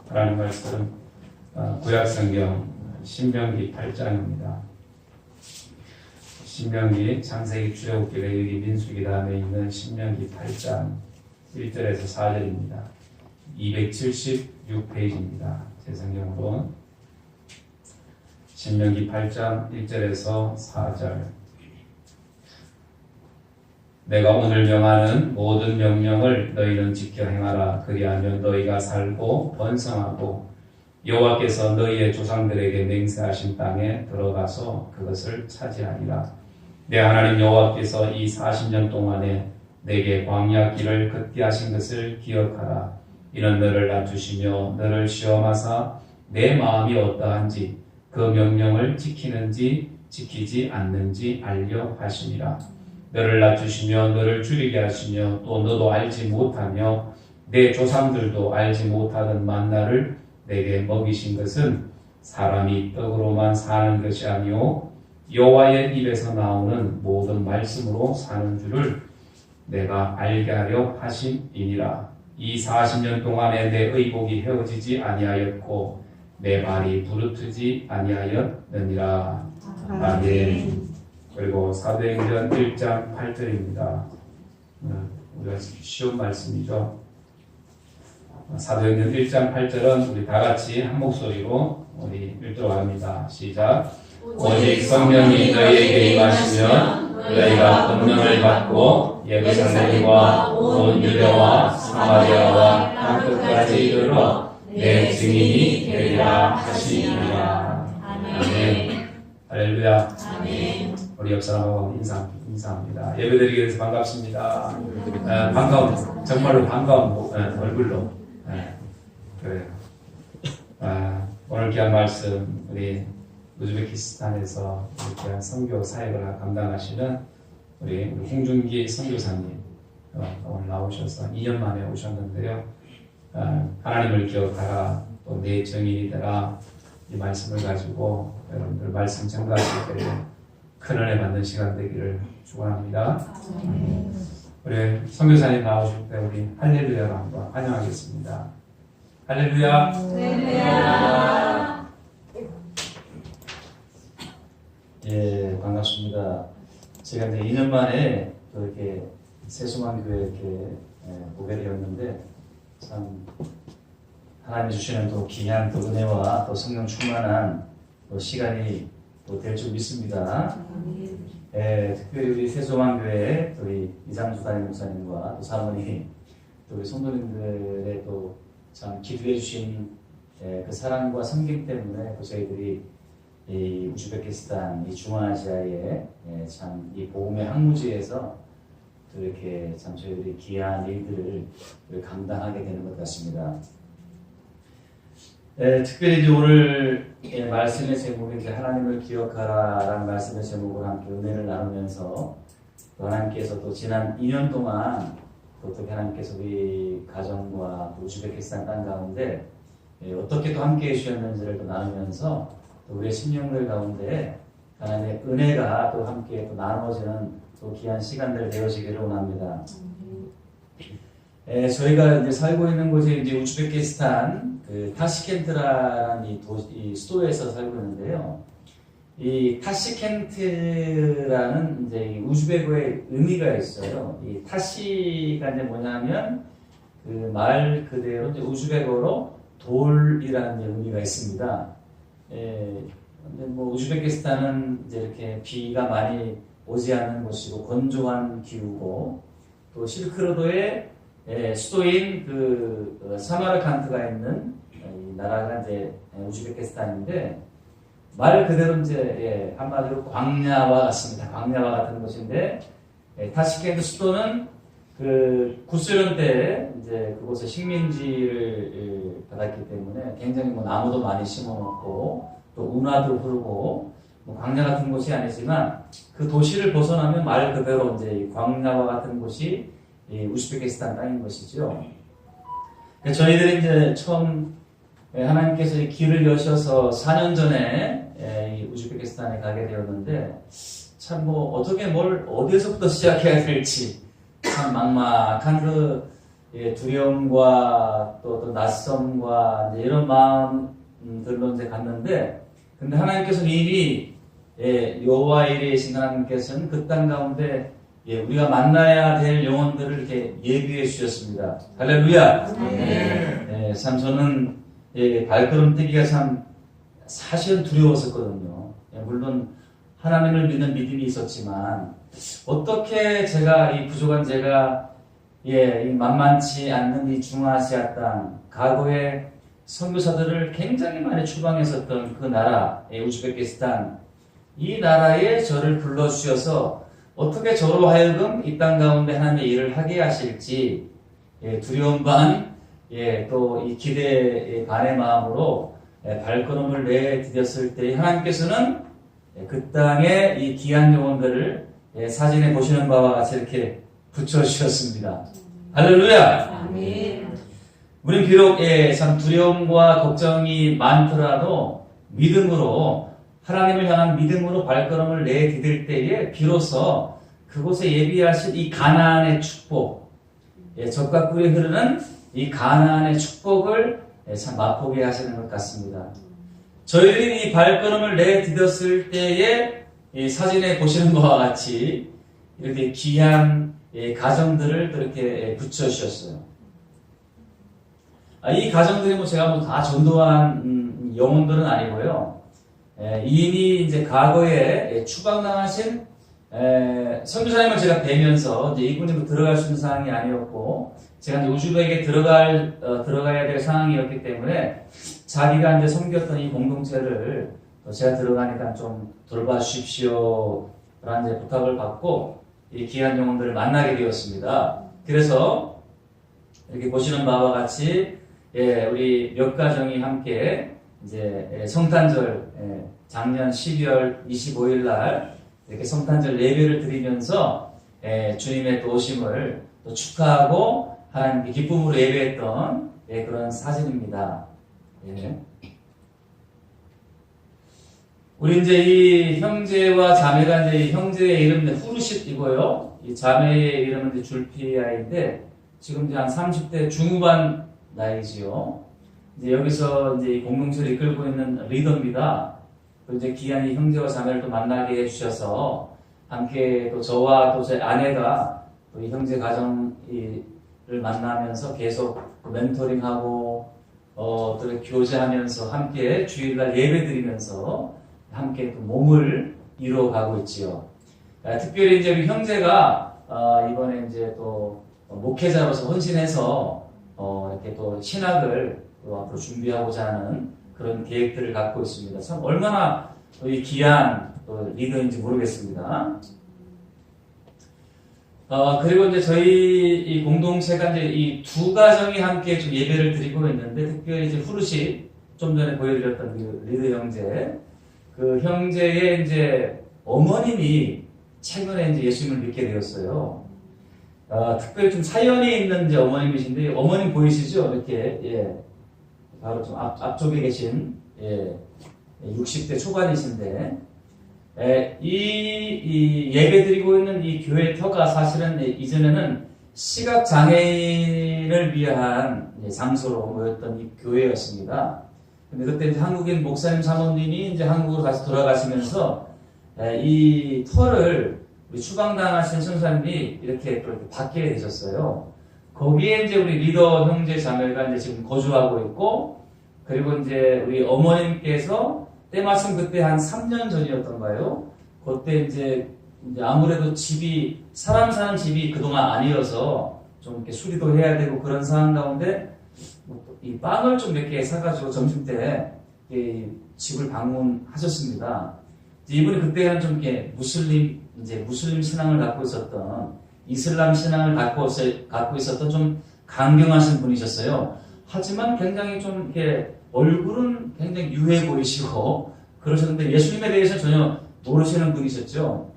하나님 말씀 구약성경 신명기 8장입니다. 신명기, 창세기, 출애굽기, 레위기, 민수기 다음에 있는 신명기 8장 1절에서 4절입니다. 276페이지입니다. 제 성경으로 신명기 8장 1절에서 4절. 내가 오늘 명하는 모든 명령을 너희는 지켜 행하라. 그리하면 너희가 살고 번성하고 여호와께서 너희의 조상들에게 맹세하신 땅에 들어가서 그것을 차지하리라. 내 하나님 여호와께서 이 40년 동안에 내게 광야 길을 걷게 하신 것을 기억하라. 이는 너를 낮추시며 너를 시험하사 내 마음이 어떠한지 그 명령을 지키는지 지키지 않는지 알려 하시니라. 너를 낮추시며 너를 줄이게 하시며 또 너도 알지 못하며 내 조상들도 알지 못하던 만나를 내게 먹이신 것은 사람이 떡으로만 사는 것이 아니오 여호와의 입에서 나오는 모든 말씀으로 사는 줄을 내가 알게 하려 하심이니라. 이 40년 동안에 내 의복이 헤어지지 아니하였고 내 발이 부르트지 아니하였느니라. 아멘. 그리고 사도행전 1장 8절입니다. 우리가 쉬운 말씀이죠. 사도행전 1장 8절은 우리 다 같이 한 목소리로 우리 읽도록 합니다. 시작. 오직 성령이 너희에게 임하시면 너희가 권능을 받고 예루살렘과 온 유대와 사마리아와 땅끝까지 이르러 내 증인이 되리라 하시니라. 아멘. 할렐루야. 아멘. 우리 옆 사람하고 인사합니다. 예배드리기 위해서 반갑습니다. 반가운, 정말로 반가운 얼굴로. 그래요. 오늘 귀한 말씀, 우리 우즈베키스탄에서 귀한 선교 사역을 감당하시는 우리 홍준기 선교사님, 오늘 나오셔서 2년 만에 오셨는데요. 하나님을 기억하라, 또 내 정인이 되라, 이 말씀을 가지고 여러분들 말씀 전가하실 때에 큰 은혜 받는 시간 되기를 축원합니다. 우리 선교사님 나오실 때 우리 할렐루야로 한번 환영하겠습니다. 할렐루야. 할렐루야. 예, 반갑습니다. 제가 이제 2년 만에 또 이렇게 세수만교회 이렇게 오게 되었는데 참 하나님이 주시는 또 귀한 또 은혜와 또 성령 충만한 또 시간이 또 될 줄 믿습니다. 특별히 우리 세수만교회 또 우리 이상주 담임 목사님과 또 사모님 또 우리 성도님들의 또 참 기도해 주신 그 사랑과 섬김 때문에 또 저희들이 이 우즈베키스탄, 이 중앙아시아의 참 이 복음의 항무지에서 또 이렇게 참 저희들이 귀한 일들을 감당하게 되는 것 같습니다. 특별히 이제 오늘 말씀의 제목이 이제 하나님을 기억하라라는 말씀의 제목으로 함께 은혜를 나누면서 또 하나님께서 또 지난 2년 동안 또 어떻게 하나님께서 우리 가정과 또 우즈베키스탄 땅 가운데 어떻게 또 함께 해주셨는지를 또 나누면서 또 우리의 심령들 가운데 하나님의 은혜가 또 함께 또 나누어지는 또 귀한 시간들 되어지기를 원합니다. 저희가 이제 살고 있는 곳이 이제 우즈베키스탄 그 타시켄트라는 이 수도에서 살고 있는데요. 이 타시켄트라는 이제 이 우즈베크의 의미가 있어요. 이 타시가 이제 뭐냐면 그 말 그대로 이제 우즈베크어로 돌이라는 의미가 있습니다. 근데 뭐 우즈베키스탄은 이제 이렇게 비가 많이 오지 않는 곳이고 건조한 기후고 또 실크로드의 수도인 그 사마르칸트가 있는 이 나라가 이제 우즈베키스탄인데 말 그대로 이제 한마디로 광야와 같습니다. 광야와 같은 곳인데 타시켄트 수도는 그 구소련 때 이제 그곳에 식민지를 받았기 때문에 굉장히 뭐 나무도 많이 심어놓고 또 운하도 흐르고 뭐 광야 같은 곳이 아니지만 그 도시를 벗어나면 말 그대로 이제 광야와 같은 곳이 이 우즈베키스탄 땅인 것이죠. 저희들이 이제 처음 하나님께서 길을 여셔서 4년 전에 이 우즈베키스탄에 가게 되었는데 참 뭐 어떻게 뭘 어디에서부터 시작해야 될지 참 막막한 그 두려움과 또 낯섦과 이제 이런 마음들로 이제 갔는데, 근데 하나님께서는 이미 여호와 이레 신 하나님께서는 그 땅 가운데 우리가 만나야 될 영혼들을 이렇게 예비해 주셨습니다. 할렐루야. 참 저는 발걸음 뛰기가 참 사실은 두려웠었거든요. 물론 하나님을 믿는 믿음이 있었지만 어떻게 제가 이 부족한 제가 이 만만치 않는 이 중아시아 땅, 과거에 선교사들을 굉장히 많이 추방했었던 그 나라, 우즈베키스탄, 이 나라에 저를 불러주셔서 어떻게 저로 하여금 이 땅 가운데 하나님의 일을 하게 하실지 두려움 반, 또 이 기대 반의 마음으로 발걸음을 내디뎠을 때 하나님께서는 그 땅에 이 귀한 영혼들을 사진에 보시는 바와 같이 이렇게 붙여주셨습니다. 할렐루야! 아멘. 우린 비록 참 두려움과 걱정이 많더라도 믿음으로 하나님을 향한 믿음으로 발걸음을 내디딜 때에 비로소 그곳에 예비하신 이 가나안의 축복, 젖과 꿀이 흐르는 이 가나안의 축복을 참 맛보게 하시는 것 같습니다. 저희들이 이 발걸음을 내디뎠을 때에 이 사진에 보시는 것과 같이 이렇게 귀한 가정들을 또 이렇게 붙여주셨어요. 이 가정들이 제가 다 전도한 영혼들은 아니고요. 이미 이제 과거에 추방당하신 선교사님을 제가 뵈면서 이제 이분이 들어갈 수 있는 상황이 아니었고, 제가 이제 우즈벡에 들어가야 될 상황이었기 때문에 자기가 이제 섬겼던 이 공동체를 제가 들어가니까 좀 돌봐주십시오 라는 이제 부탁을 받고 이 귀한 영혼들을 만나게 되었습니다. 그래서 이렇게 보시는 바와 같이 우리 몇 가정이 함께 이제 성탄절 작년 12월 25일 날 이렇게 성탄절 예배를 드리면서 주님의 또 오심을 또 축하하고 하나님께 기쁨으로 예배했던 그런 사진입니다. 우리 이제 이 형제와 자매가 이제 형제의 이름은 후르싯이고요. 이 자매의 이름은 이제 줄피아인데 지금 이제 한 30대 중후반 나이지요. 이제 여기서 이제 이 공동체를 이끌고 있는 리더입니다. 또 이제 귀한 이 형제와 자매를 또 만나게 해주셔서 함께 또 저와 또 제 아내가 또 이 형제 가정을 만나면서 계속 멘토링하고 또 교제하면서 함께 주일날 예배드리면서 함께 또 몸을 이루어가고 있지요. 특별히 이제 우리 형제가 이번에 이제 또 목회자로서 헌신해서 이렇게 또 신학을 또 앞으로 준비하고자 하는 그런 계획들을 갖고 있습니다. 참 얼마나 이 귀한 또 리더인지 모르겠습니다. 그리고 이제 저희 이 공동체가 이제 이 두 가정이 함께 좀 예배를 드리고 있는데, 특별히 이제 후르시 좀 전에 보여드렸던 그 리더 형제, 그 형제의 이제 어머님이 최근에 이제 예수님을 믿게 되었어요. 특별히 좀 사연이 있는 이제 어머님이신데, 어머님 보이시죠? 이렇게, 바로 좀 앞쪽에 계신, 60대 초반이신데, 이 예배 드리고 있는 이 교회 터가 사실은 이전에는 시각장애인을 위한 장소로 모였던 이 교회였습니다. 근데 그때 이제 한국인 목사님 사모님이 이제 한국으로 다시 돌아가시면서 이 터를 우리 추방당하신 선사님이 이렇게 받게 되셨어요. 거기에 이제 우리 리더 형제 자매가 이제 지금 거주하고 있고, 그리고 이제 우리 어머님께서 때마침 그때 한 3년 전이었던가요? 그때 이제 아무래도 집이, 사람 사는 집이 그동안 아니어서 좀 이렇게 수리도 해야 되고 그런 상황 가운데 이 빵을 좀 몇 개 사가지고 점심 때 집을 방문하셨습니다. 이분이 그때는 좀 이렇게 무슬림 신앙을 갖고 있었던, 이슬람 신앙을 갖고 있었던 좀 강경하신 분이셨어요. 하지만 굉장히 좀 이렇게 얼굴은 굉장히 유해 보이시고 그러셨는데 예수님에 대해서 전혀 모르시는 분이셨죠.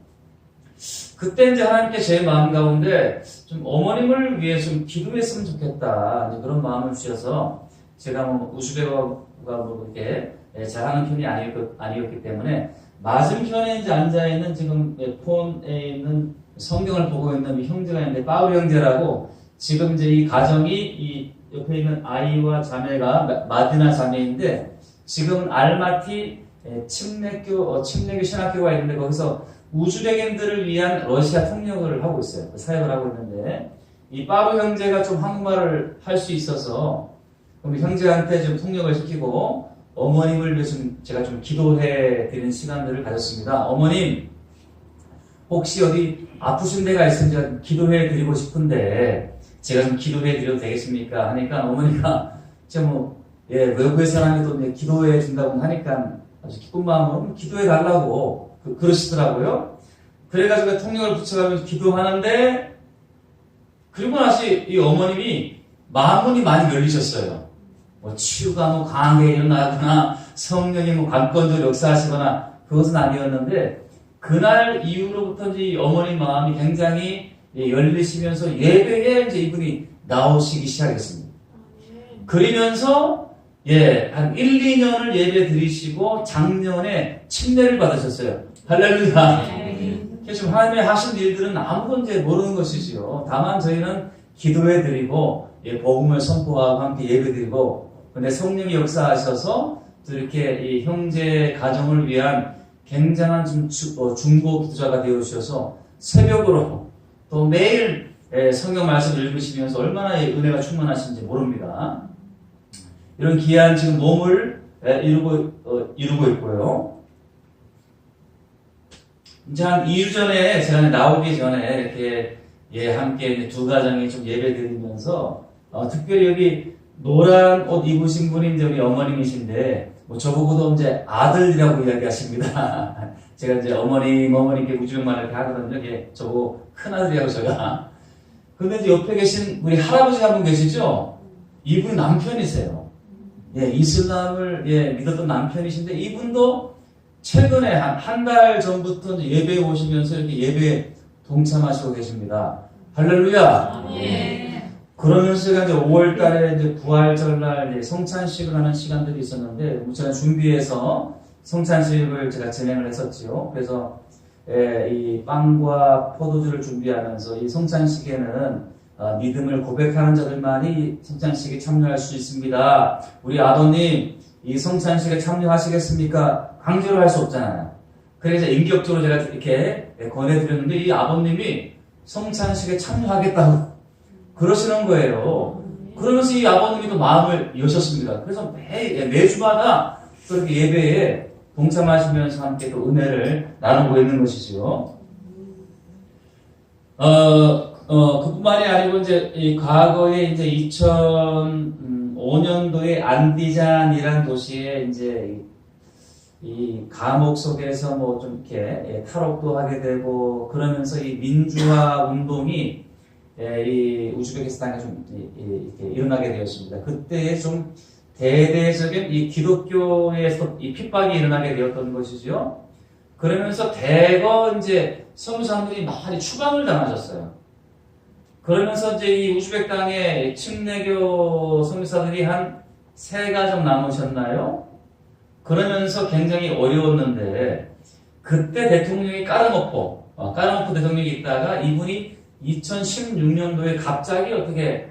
그때 이제 하나님께 제 마음 가운데 좀 어머님을 위해 좀 기도했으면 좋겠다, 이제 그런 마음을 주셔서, 제가 우즈베거가 이렇게 잘하는 편이 아니었기 때문에 맞은편에 이제 앉아있는 지금 폰에 있는 성경을 보고 있는 형제가 있는데, 파울 형제라고 지금 이제 이 가정이 이 옆에 있는 아이와 자매가 마디나 자매인데 지금 알마티 침례교 신학교가 있는데 거기서 우즈벡인들을 위한 러시아 통역을 하고 있어요. 사역을 하고 있는데 이 빠루 형제가 좀 한국말을 할 수 있어서 그럼 형제한테 좀 통역을 시키고 어머님을 위해서 제가 좀 기도해 드리는 시간들을 가졌습니다. 어머님 혹시 어디 아프신 데가 있으면 제가 기도해 드리고 싶은데 제가 좀 기도해 드려도 되겠습니까? 하니까 어머니가 외국의 사람이 또 기도해 준다고 하니까 아주 기쁜 마음으로 기도해 달라고 그러시더라고요. 그래가지고 통역을 붙여가면서 기도하는데 그리고 나서 이 어머님이 마음문이 많이 열리셨어요. 치유가 강하게 일어나거나 성령이 관건적으로 역사하시거나 그것은 아니었는데 그날 이후로부터 이제 어머니 마음이 굉장히 열리시면서 예배에 이제 이분이 나오시기 시작했습니다. 그러면서 한 1, 2년을 예배 드리시고 작년에 침례를 받으셨어요. 할렐루야. 지금 하나님의 하신 일들은 아무도 이제 모르는 것이지요. 다만 저희는 기도해 드리고 복음을 선포하고 함께 예배 드리고 근데 성령이 역사하셔서 또 이렇게 이 형제 가정을 위한 굉장한 중보 기도자가 되어주셔서 새벽으로 또 매일 성경 말씀을 읽으시면서 얼마나 은혜가 충만하신지 모릅니다. 이런 귀한 지금 몸을 이루고 있고요. 이제 한 2주 전에 제가 나오기 전에 이렇게 함께 두 가정이 좀 예배 드리면서 특별히 여기 노란 옷 입으신 분이 이제 우리 어머님이신데 저보고도 이제 아들이라고 이야기하십니다. 제가 이제 어머님께 우주명만 이렇게 하거든요. 이게 저보고 큰아들이라고 제가. 근데 이제 옆에 계신 우리 할아버지 한 분 계시죠? 이분이 남편이세요. 이슬람을 믿었던 남편이신데 이분도 최근에 한 달 전부터 이제 예배에 오시면서 이렇게 예배에 동참하시고 계십니다. 할렐루야! 그러면서 제가 이제 5월 달에 이제 부활절날 성찬식을 하는 시간들이 있었는데, 제가 준비해서 성찬식을 제가 진행을 했었지요. 그래서, 이 빵과 포도주를 준비하면서 이 성찬식에는 믿음을 고백하는 자들만이 성찬식에 참여할 수 있습니다. 우리 아버님, 이 성찬식에 참여하시겠습니까? 강제로 할 수 없잖아요. 그래서 인격적으로 제가 이렇게 권해드렸는데, 이 아버님이 성찬식에 참여하겠다고 그러시는 거예요. 그러면서 이 아버님이 또 마음을 여셨습니다. 그래서 매주마다 또 이렇게 예배에 동참하시면서 함께 또 은혜를 나누고 있는 것이죠. 그뿐만이 아니고 이제 이 과거에 이제 2005년도에 안디잔이라는 도시에 이제 이 감옥 속에서 좀 이렇게 탈옥도 하게 되고 그러면서 이 민주화 운동이 이 우즈베키스탄에 좀 이렇게 일어나게 되었습니다. 그때에 좀 대대적인 이 기독교에서 이 핍박이 일어나게 되었던 것이죠. 그러면서 대거 이제 선교사님들이 많이 추방을 당하셨어요. 그러면서 이제 이 우즈벡 땅에 침례교 선교사들이 한 3가정 남으셨나요? 그러면서 굉장히 어려웠는데 그때 대통령이 까르모포 대통령이 있다가 이분이 2016년도에 갑자기 어떻게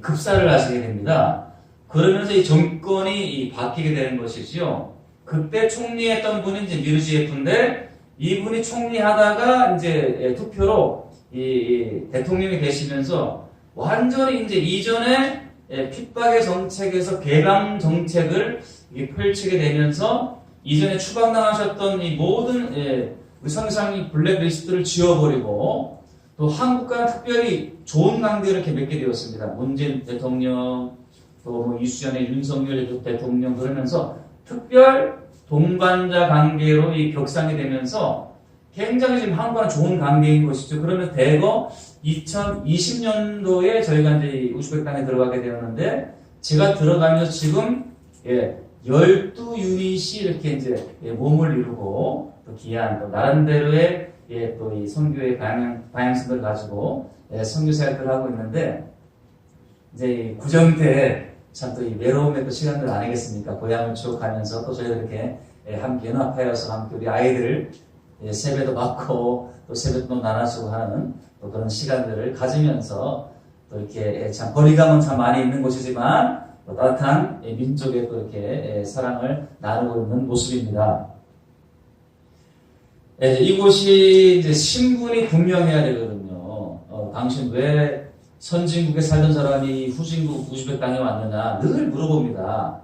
급사를 하시게 됩니다. 그러면서 이 정권이 바뀌게 되는 것이지요. 그때 총리했던 분이 이제 미르지예프인데 이분이 총리하다가 이제 투표로 이 대통령이 되시면서 완전히 이제 이전에 핍박의 정책에서 개방 정책을 펼치게 되면서 이전에 추방당하셨던 이 모든 우리 선교사님 블랙리스트를 지워버리고 또 한국과 특별히 좋은 관계를 이렇게 맺게 되었습니다. 문재인 대통령, 또 이수연의 윤석열 대통령 그러면서 특별 동반자 관계로 이 격상이 되면서 굉장히 지금 한국과 좋은 관계인 것이죠. 그러면 대거 2020년도에 저희가 이제 우즈벡 땅에 들어가게 되었는데 제가 들어가면서 지금 12유닛이 이렇게 이제 몸을 이루고 또 귀한 또 나름대로의 또 이 선교의 방향성을 가지고 선교 사역을 하고 있는데 이제 구정 때 참 또 이 외로움의 또 시간들 아니겠습니까? 고향을 추억하면서 또 저희들 이렇게 함께 연합하여서 함께 우리 아이들 세배도 받고 또 세뱃돈 나눠주고 하는 또 그런 시간들을 가지면서 또 이렇게 참 거리감은 참 많이 있는 곳이지만 또 따뜻한 민족의 또 이렇게 사랑을 나누고 있는 모습입니다. 이곳이 이제 신분이 분명해야 되거든요. 당신 왜 선진국에 살던 사람이 후진국 우즈벡 땅에 왔느냐 늘 물어봅니다.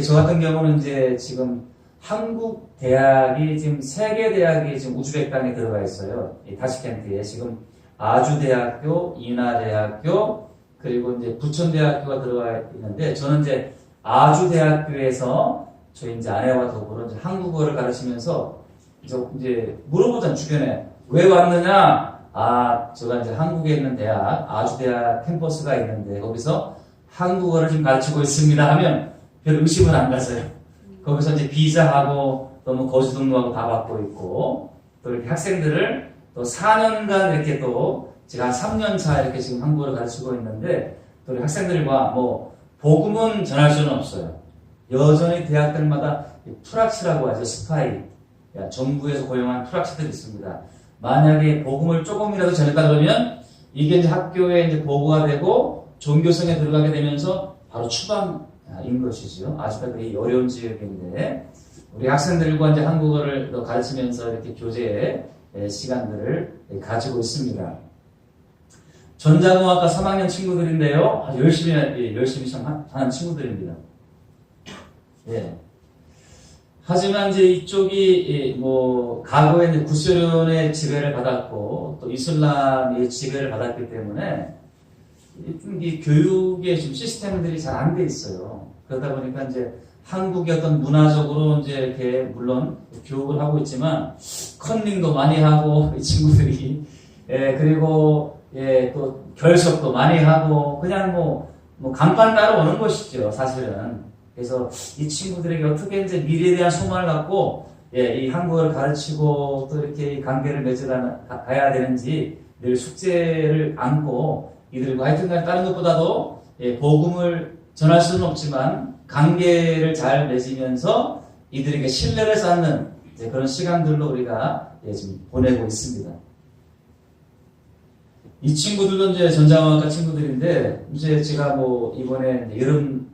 저 같은 경우는 이제 지금 한국 대학이 지금 세 개 대학이 지금 우즈벡 땅에 들어가 있어요. 이 타시켄트에 지금 아주대학교, 인하대학교, 그리고 이제 부천대학교가 들어가 있는데 저는 이제 아주대학교에서 저희 이제 아내와 더불어 이제 한국어를 가르치면서 이제 물어보잖아요. 주변에 왜 왔느냐? 제가 이제 한국에 있는 대학, 아주대학 캠퍼스가 있는데 거기서 한국어를 좀 가르치고 있습니다 하면 별 의심은 안 가서요. 거기서 이제 비자하고 또 뭐 거주 등록하고 다 받고 있고 또 이렇게 학생들을 또 4년간 이렇게 또 제가 한 3년 차 이렇게 지금 한국어를 가르치고 있는데 또 우리 학생들과 뭐 복음은 전할 수는 없어요. 여전히 대학들마다 프락치라고 하죠. 스파이. 정부에서 고용한 프락치들이 있습니다. 만약에 복음을 조금이라도 전했다 그러면 이게 이제 학교에 이제 보고가 되고 종교성에 들어가게 되면서 바로 추방인 것이죠. 아직까지 되게 어려운 지역인데 우리 학생들과 이제 한국어를 가르치면서 이렇게 교제의 시간들을 가지고 있습니다. 전자공학과 3학년 친구들인데요. 아주 열심히 하는 친구들입니다. 예. 하지만 이제 이쪽이 뭐 과거에 이제 구소련의 지배를 받았고 또 이슬람의 지배를 받았기 때문에 좀 이 교육의 좀 시스템들이 잘 안 돼 있어요. 그러다 보니까 이제 한국의 어떤 문화적으로 이제 이렇게 물론 교육을 하고 있지만 컨닝도 많이 하고 이 친구들이 그리고 또 결석도 많이 하고 그냥 뭐 간판 따라 오는 것이죠 사실은. 그래서 이 친구들에게 어떻게 이제 미래에 대한 소망을 갖고 이 한국어를 가르치고 또 이렇게 관계를 맺어가야 되는지 늘 숙제를 안고 이들과 하여튼간 다른 것보다도 복음을 전할 수는 없지만 관계를 잘 맺으면서 이들에게 신뢰를 쌓는 그런 시간들로 우리가 지금 보내고 있습니다. 이 친구들도 이제 전자공학과 친구들인데 이제 제가 뭐 이번에 여름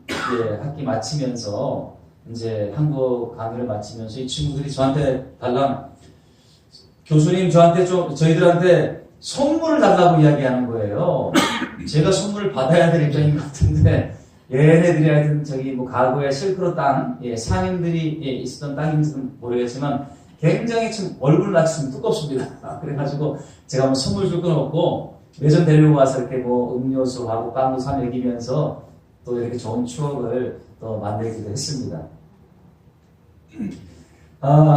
학기 마치면서 이제 한국어 강의를 마치면서 이 친구들이 저한테 교수님 저한테 저희들한테 선물을 달라고 이야기하는 거예요. 제가 선물을 받아야 될 입장인 것 같은데 얘네들이 하여튼 뭐 과거에 실크로 땅 상인들이 있었던 땅인지는 모르겠지만 굉장히 좀 얼굴 낯이 좀 두껍습니다. 그래가지고 제가 뭐 선물 줄 건 없고 매점 데리고 와서 이렇게 뭐 음료수하고 빵도 사 먹이면서 또 이렇게 좋은 추억을 또 만들기도 했습니다.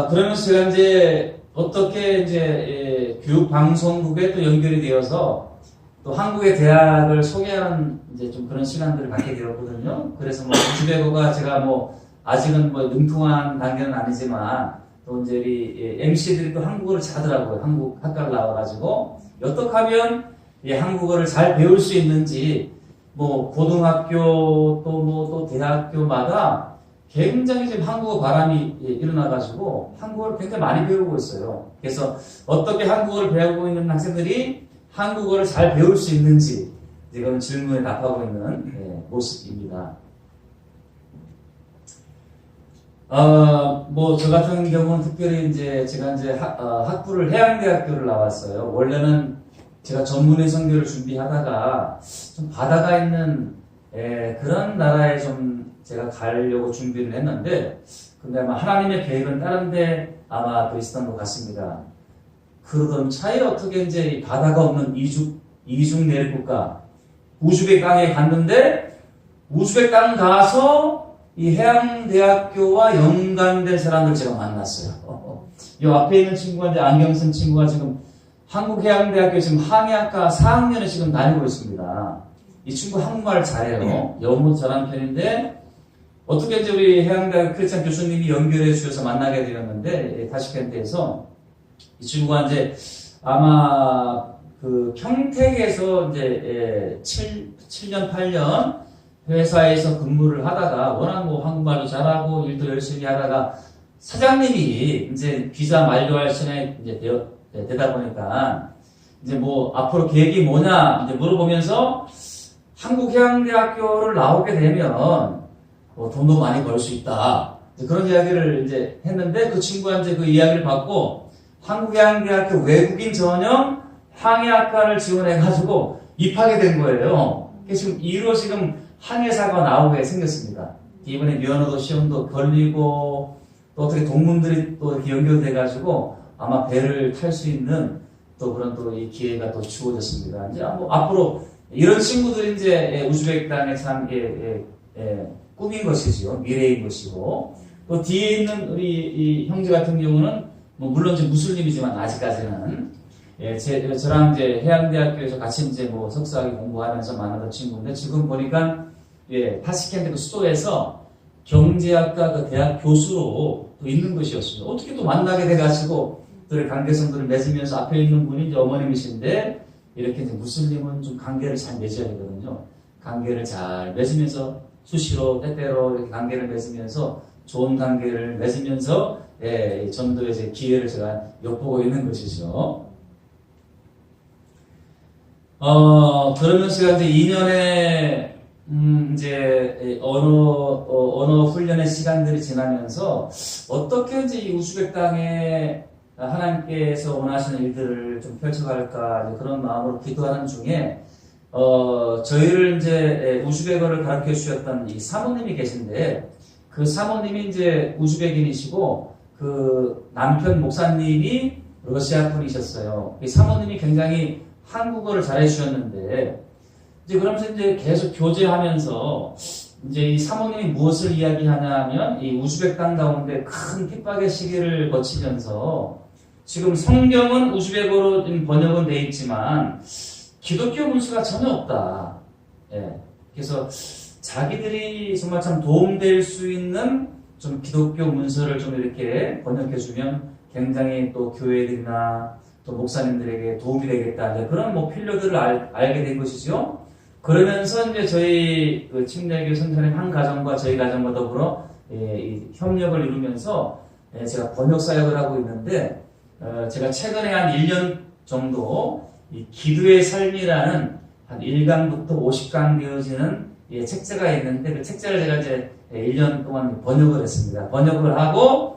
그러면서 제가 이제 어떻게 이제 교육방송국에 또 연결이 되어서 또 한국의 대학을 소개하는 이제 좀 그런 시간들을 갖게 되었거든요. 그래서 뭐 우즈베거가 제가 뭐 아직은 뭐 능통한 단계는 아니지만 또 이제 우리 MC들이 또 한국어를 잘하더라고요. 한국 학과를 나와가지고 어떻게 하면 한국어를 잘 배울 수 있는지 뭐 고등학교 또 대학교마다 굉장히 지금 한국어 바람이 일어나가지고 한국어를 굉장히 많이 배우고 있어요. 그래서 어떻게 한국어를 배우고 있는 학생들이 한국어를 잘 배울 수 있는지 이런 질문에 답하고 있는 모습입니다. 뭐 저 같은 경우는 특별히 이제 제가 이제 학부를 해양대학교를 나왔어요. 원래는 제가 전문의 선교를 준비하다가 좀 바다가 있는 그런 나라에 좀 제가 가려고 준비를 했는데 근데 아마 하나님의 계획은 다른데 아마 또 있었던 것 같습니다. 그러던 차에 어떻게 이제 바다가 없는 이중 내륙국가 우즈벡 땅에 갔는데 우즈벡 땅 가서 이 해양대학교와 연관된 사람들 제가 만났어요. 이 앞에 있는 친구가 이제 안경 쓴 친구가 지금 한국해양대학교 지금 항해학과 4학년에 지금 다니고 있습니다. 이 친구 한국말 잘해요. 영어도 잘하는 편인데 어떻게 이제 우리 해양대학 크리스찬 교수님이 연결해 주셔서 만나게 되었는데 타시켄트에서 이 친구가 이제 아마 그 평택에서 이제 7년 8년 회사에서 근무를 하다가 워낙 뭐 한국말도 잘하고 일도 열심히 하다가 사장님이 이제 비자 만료할 시간이 이제 되다 보니까 이제 뭐 앞으로 계획이 뭐냐 이제 물어보면서 한국해양대학교를 나오게 되면 뭐 돈도 많이 벌 수 있다. 이제 그런 이야기를 이제 했는데 그 친구한테 그 이야기를 받고 한국해양대학교 외국인 전형 항해학과를 지원해가지고 입학이 된 거예요. 지금 이로 지금 항해사가 나오게 생겼습니다. 이번에 면허도 시험도 걸리고 또 어떻게 동문들이 또 이렇게 연결돼가지고 아마 배를 탈 수 있는 또 그런 또 이 기회가 또 주어졌습니다. 이제 뭐 앞으로 이런 친구들이 이제 우즈벡 땅에 참 꿈인 것이지요. 미래인 것이고 또 뒤에 있는 우리 이 형제 같은 경우는 뭐 물론 이제 무슬림이지만 아직까지는 저랑 이제 해양대학교에서 같이 이제 뭐 석사학위 공부하면서 만나던 친구인데 지금 보니까 타시켄트 그 수도에서 경제학과 그 대학 교수로 또 있는 것이었습니다. 어떻게 또 만나게 돼가지고 또 관계성들을 맺으면서 앞에 있는 분이 이제 어머님이신데 이렇게 이제 무슬림은 좀 관계를 잘 맺어야 되거든요. 관계를 잘 맺으면서 수시로 때때로 이렇게 관계를 맺으면서 좋은 관계를 맺으면서 전도의 이제 기회를 제가 엿보고 있는 것이죠. 그러면서 제가 이제 2년의 이제 언어 훈련의 시간들이 지나면서 어떻게 이제 이 우즈벡 땅에 하나님께서 원하시는 일들을 좀 펼쳐갈까 그런 마음으로 기도하는 중에 저희를 이제 우즈벡어를 가르쳐 주셨던 이 사모님이 계신데 그 사모님이 이제 우즈벡인이시고 그 남편 목사님이 러시아 분이셨어요. 이 사모님이 굉장히 한국어를 잘해 주셨는데 이제 그러면서 이제 계속 교제하면서 이제 이 사모님이 무엇을 이야기하냐면 이 우즈벡 땅 가운데 큰 핍박의 시기를 거치면서 지금 성경은 우즈벡어로 번역은 돼 있지만 기독교 문서가 전혀 없다. 그래서 자기들이 정말 참 도움될 수 있는 좀 기독교 문서를 좀 이렇게 번역해주면 굉장히 또 교회들이나 또 목사님들에게 도움이 되겠다. 그런 뭐 필요들을 알게 된 것이죠. 그러면서 이제 저희 그 침례교 선교사님 한 가정과 저희 가정과 더불어 이 협력을 이루면서 제가 번역 사역을 하고 있는데 제가 최근에 한 1년 정도 이 기도의 삶이라는 한 1강부터 50강 되어지는 책자가 있는데 그 책자를 제가 이제 1년 동안 번역을 했습니다. 번역을 하고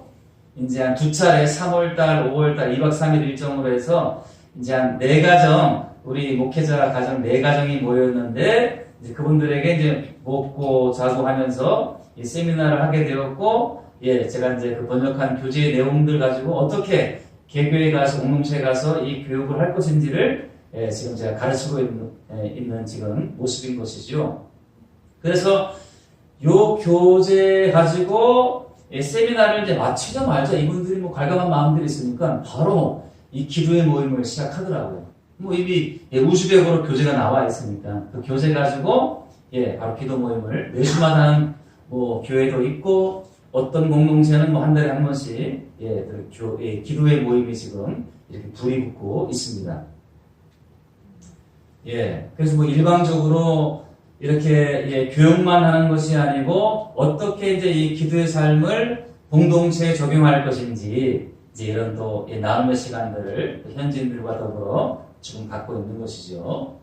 이제 한 두 차례 3월달, 5월달 2박 3일 일정으로 해서 이제 한 4가정 우리 목회자 가정 4가정이 모였는데 이제 그분들에게 이제 먹고 자고 하면서 이 세미나를 하게 되었고 제가 이제 그 번역한 교재의 내용들 가지고 어떻게 개교에 가서 공동체에 가서 이 교육을 할 것인지를 지금 제가 가르치고 있는 지금 모습인 것이죠. 그래서 요 교재 가지고 세미나를 이제 마치자마자 이분들이 뭐 갈감한 마음들이 있으니까 바로 이 기도의 모임을 시작하더라고요. 뭐 이미 우즈벡어로 교재가 나와 있으니까 그 교재 가지고 바로 기도 모임을 매주마다 하는 뭐 교회도 있고 어떤 공동체는 뭐 한 달에 한 번씩 기도의 모임이 지금 이렇게 불이 붙고 있습니다. 그래서 뭐 일방적으로 이렇게 교육만 하는 것이 아니고 어떻게 이제 이 기도의 삶을 공동체에 적용할 것인지 이제 이런 또 나눔의 시간들을 현지인들과 더불어 지금 갖고 있는 것이죠.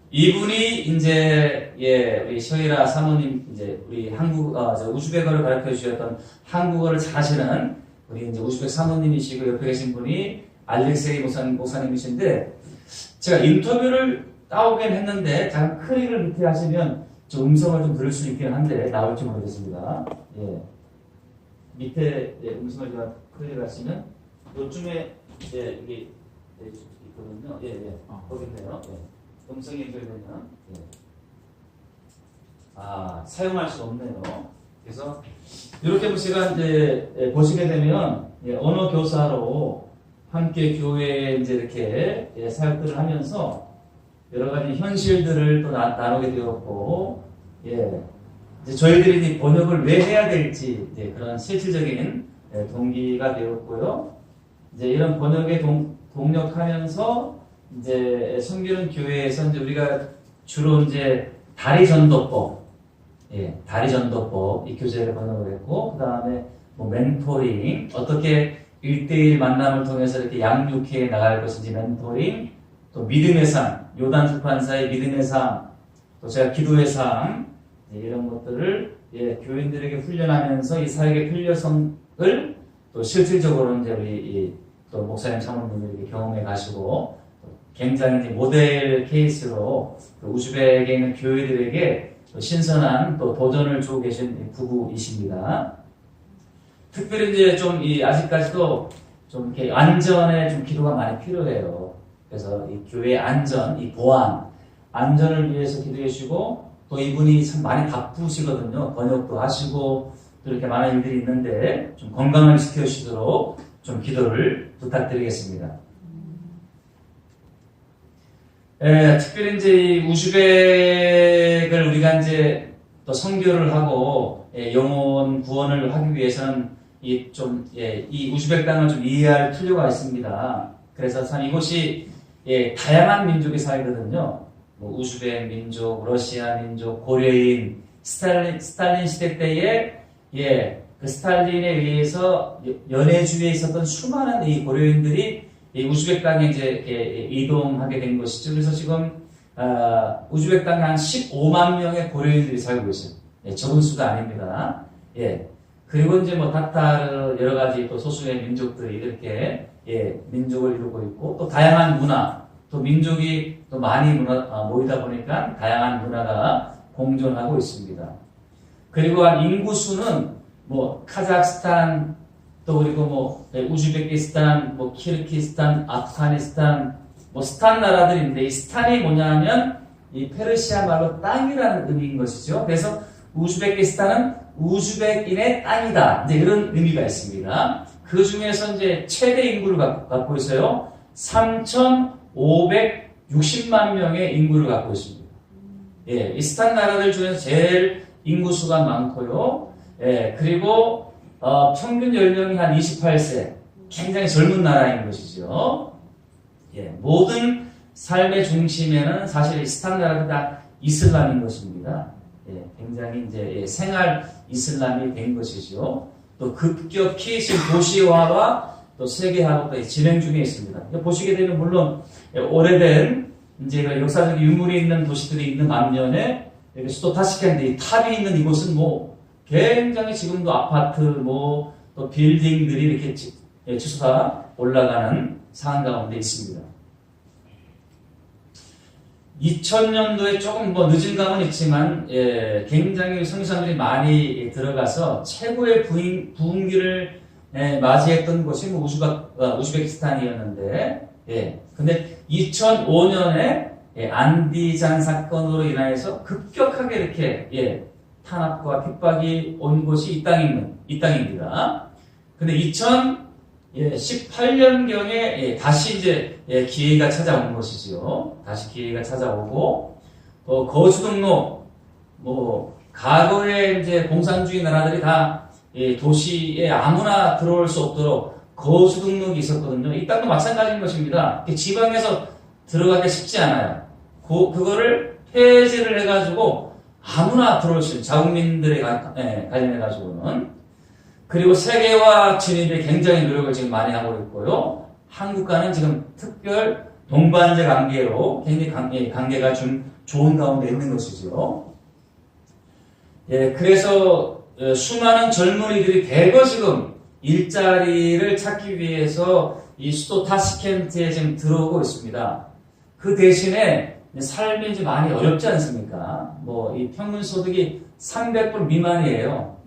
이분이 이제 우리 셔이라 사모님 이제 우리 우즈벡어를 가르쳐 주셨던 한국어를 잘하시는 우리 이제 우즈벡 사모님이시고 옆에 계신 분이 알렉세이 목사님이신데 제가 인터뷰를 따오긴 했는데 잠깐 클릭을 밑에 하시면 저 음성을 좀 들을 수 있긴 한데 나올지 모르겠습니다. 밑에 음성을 제가 클릭을 하시면 요즘에 이게 있거든요. 거기 있네요. 음성이 연결되면 사용할 수 없네요. 그래서 이렇게 제가 이제 보시게 되면 언어 교사로 함께 교회에 이제 이렇게 사역들을 하면서 여러 가지 현실들을 또 나누게 되었고, 이제 저희들이 이제 번역을 왜 해야 될지 그런 실질적인 동기가 되었고요. 이제 이런 번역에 동력하면서 이제 섬기는 교회에서 이제 우리가 주로 이제 다리전도법, 다리전도법 이 교재를 번역을 했고, 그 다음에 뭐 멘토링 어떻게 1대1 만남을 통해서 이렇게 양육해 나갈 것인지 멘토링, 또 믿음의 삶, 요단 출판사의 믿음의 삶, 또 제가 기도의 삶, 이런 것들을 교인들에게 훈련하면서 이 사역의 필요성을 또 실질적으로 이제 우리 또 목사님 사모님들에게 경험해 가시고 굉장히 이제 모델 케이스로 우즈벡에 있는 교회들에게 또 신선한 또 도전을 주고 계신 부부이십니다. 특별히 이제 좀 아직까지도 좀 이렇게 안전에 좀 기도가 많이 필요해요. 그래서 이 교회의 안전, 이 보안, 안전을 위해서 기도해 주시고 또 이분이 참 많이 바쁘시거든요. 번역도 하시고 또 이렇게 많은 일들이 있는데 좀 건강을 지켜주시도록 좀 기도를 부탁드리겠습니다. 특별히 이제 이 우즈벡을 우리가 이제 또 선교를 하고 영혼 구원을 하기 위해서는 이 우즈벡 땅을 좀 이해할 필요가 있습니다. 그래서 참 이곳이 다양한 민족이 살거든요. 뭐 우즈벡 민족, 러시아 민족, 고려인, 스탈린 시대 때에 그 스탈린에 의해서 연해주에 있었던 수많은 이 고려인들이 이 우즈벡 땅에 이제 이동하게 된 것이죠. 그래서 지금 우즈벡 땅에 한 15만 명의 고려인들이 살고 있어요. 적은 수가 아닙니다. 그리고 이제 뭐 타타르 여러 가지 또 소수의 민족들이 이렇게 민족을 이루고 있고 또 다양한 문화, 또 민족이 또 많이 모이다 보니까 다양한 문화가 공존하고 있습니다. 그리고 한 인구수는 뭐 카자흐스탄 또 그리고 뭐 우즈베키스탄, 뭐 키르기스탄, 아프가니스탄, 뭐 스탄 나라들인데 이 스탄이 뭐냐면 이 페르시아 말로 땅이라는 의미인 것이죠. 그래서 우즈베키스탄은 우즈벡인의 땅이다. 이제 이런 의미가 있습니다. 그 중에서 이제 최대 인구를 갖고 있어요. 3,560만 명의 인구를 갖고 있습니다. 이 스탄 나라들 중에서 제일 인구수가 많고요. 그리고 평균 연령이 한 28세, 굉장히 젊은 나라인 것이죠. 모든 삶의 중심에는 사실 스탄 나라도 다 이슬람인 것입니다. 굉장히 이제 생활 이슬람이 된 것이죠. 또 급격히 지금 도시화와 또 세계화가 또 진행 중에 있습니다. 보시게 되면 물론 오래된 이제 역사적 유물이 있는 도시들이 있는 반면에 수도 타시켄트 이 탑이 있는 이곳은 뭐 굉장히 지금도 아파트 뭐 또 빌딩들이 이렇게 치솟아 올라가는 상황 가운데 있습니다. 2000년도에 조금 뭐 늦은 감은 있지만 굉장히 선교사들이 많이 들어가서 최고의 부흥기를 맞이했던 곳이 뭐 우즈베키스탄이었는데 근데 2005년에 안디잔 사건으로 인하여서 급격하게 이렇게 탄압과 핍박이 온 곳이 이 땅입니다. 근데 2018년경에 다시 이제 기회가 찾아온 것이죠. 다시 기회가 찾아오고 거주 등록 뭐 과거에 이제 공산주의 나라들이 다 도시에 아무나 들어올 수 없도록 거주 등록이 있었거든요. 이 땅도 마찬가지인 것입니다. 지방에서 들어가기 쉽지 않아요. 그거를 폐지를 해가지고 아무나 들어올 수 있는 자국민들에 관련해가지고는 그리고 세계화 진입에 굉장히 노력을 지금 많이 하고 있고요. 한국과는 지금 특별 동반자 관계로 굉장히 관계가 좀 좋은 가운데 있는 것이죠. 그래서 수많은 젊은이들이 대거 지금 일자리를 찾기 위해서 이 수도 타시켄트에 지금 들어오고 있습니다. 그 대신에 삶이 이제 많이 어렵지 않습니까? 뭐 이 평균 소득이 300불 미만이에요.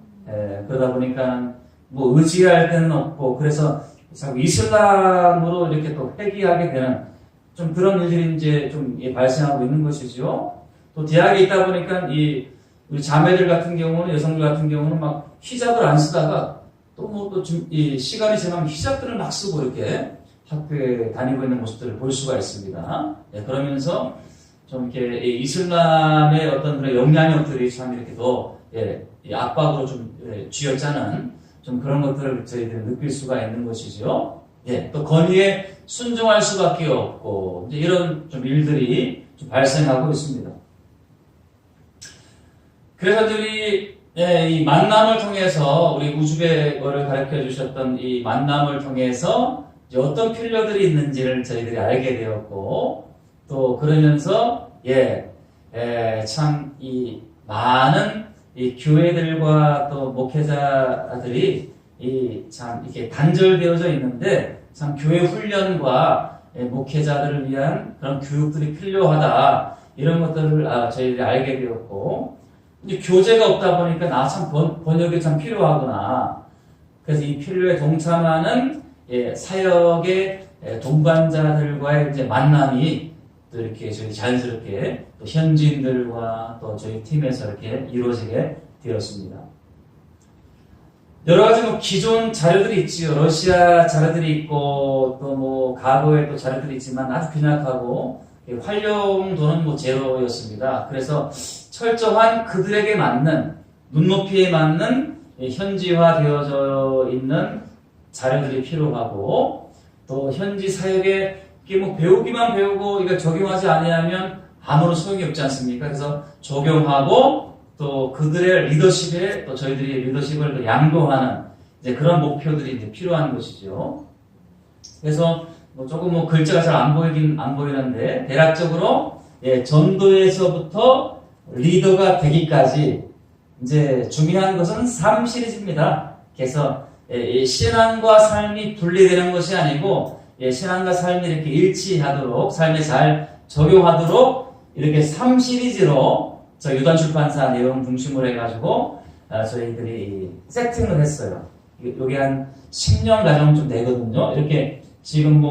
그러다 보니까 뭐 의지할 데는 없고 그래서 자꾸 이슬람으로 이렇게 또 회귀하게 되는 좀 그런 일들이 이제 좀 발생하고 있는 것이죠. 또 대학에 있다 보니까 우리 자매들 같은 경우는 여성들 같은 경우는 막 히잡을 안 쓰다가 또 뭐 또 좀 시간이 지나면 히잡들을 막 쓰고 이렇게 학교에 다니고 있는 모습들을 볼 수가 있습니다. 그러면서 좀 이렇게 이슬람의 어떤 그런 영향력들이 참 이렇게 더 압박으로 좀 쥐어짜는 좀 그런 것들을 저희들이 느낄 수가 있는 것이죠. 또 권위에 순종할 수밖에 없고 이제 이런 좀 일들이 좀 발생하고 있습니다. 그래서 우리 이 만남을 통해서 우리 우즈베거를 가르쳐 주셨던 이 만남을 통해서 이제 어떤 필요들이 있는지를 저희들이 알게 되었고 또 그러면서 참 이 많은 이 교회들과 또 목회자들이 이 참 이렇게 단절되어져 있는데 참 교회 훈련과 목회자들을 위한 그런 교육들이 필요하다 이런 것들을 저희들이 알게 되었고 이제 교재가 없다 보니까 참 번역이 참 필요하구나. 그래서 이 필요에 동참하는 사역의 동반자들과의 이제 만남이 또 이렇게 저희 자연스럽게 또 현지인들과 또 저희 팀에서 이렇게 이루어지게 되었습니다. 여러 가지 기존 자료들이 있지요. 러시아 자료들이 있고 또 과거에 또 자료들이 있지만 아주 빈약하고 활용도는 제로였습니다. 그래서 철저한 그들에게 맞는 눈높이에 맞는 현지화되어져 있는 자료들이 필요하고 또 현지 사역에 배우기만 배우고 이거 적용하지 아니하면 아무런 소용이 없지 않습니까? 그래서 적용하고 또 그들의 리더십에 또 저희들이 리더십을 또 양도하는 이제 그런 목표들이 이제 필요한 것이죠. 그래서 조금 글자가 잘 안 보이는데 대략적으로 전도에서부터 리더가 되기까지 이제 중요한 것은 삶 시리즈입니다. 그래서 신앙과 삶이 분리되는 것이 아니고 신앙과 삶이 이렇게 일치하도록 삶에 잘 적용하도록 이렇게 삶 시리즈로 저 유단출판사 내용 중심으로 해가지고 저희들이 세팅을 했어요. 이게 한 10년 가정 좀 되거든요. 이렇게 지금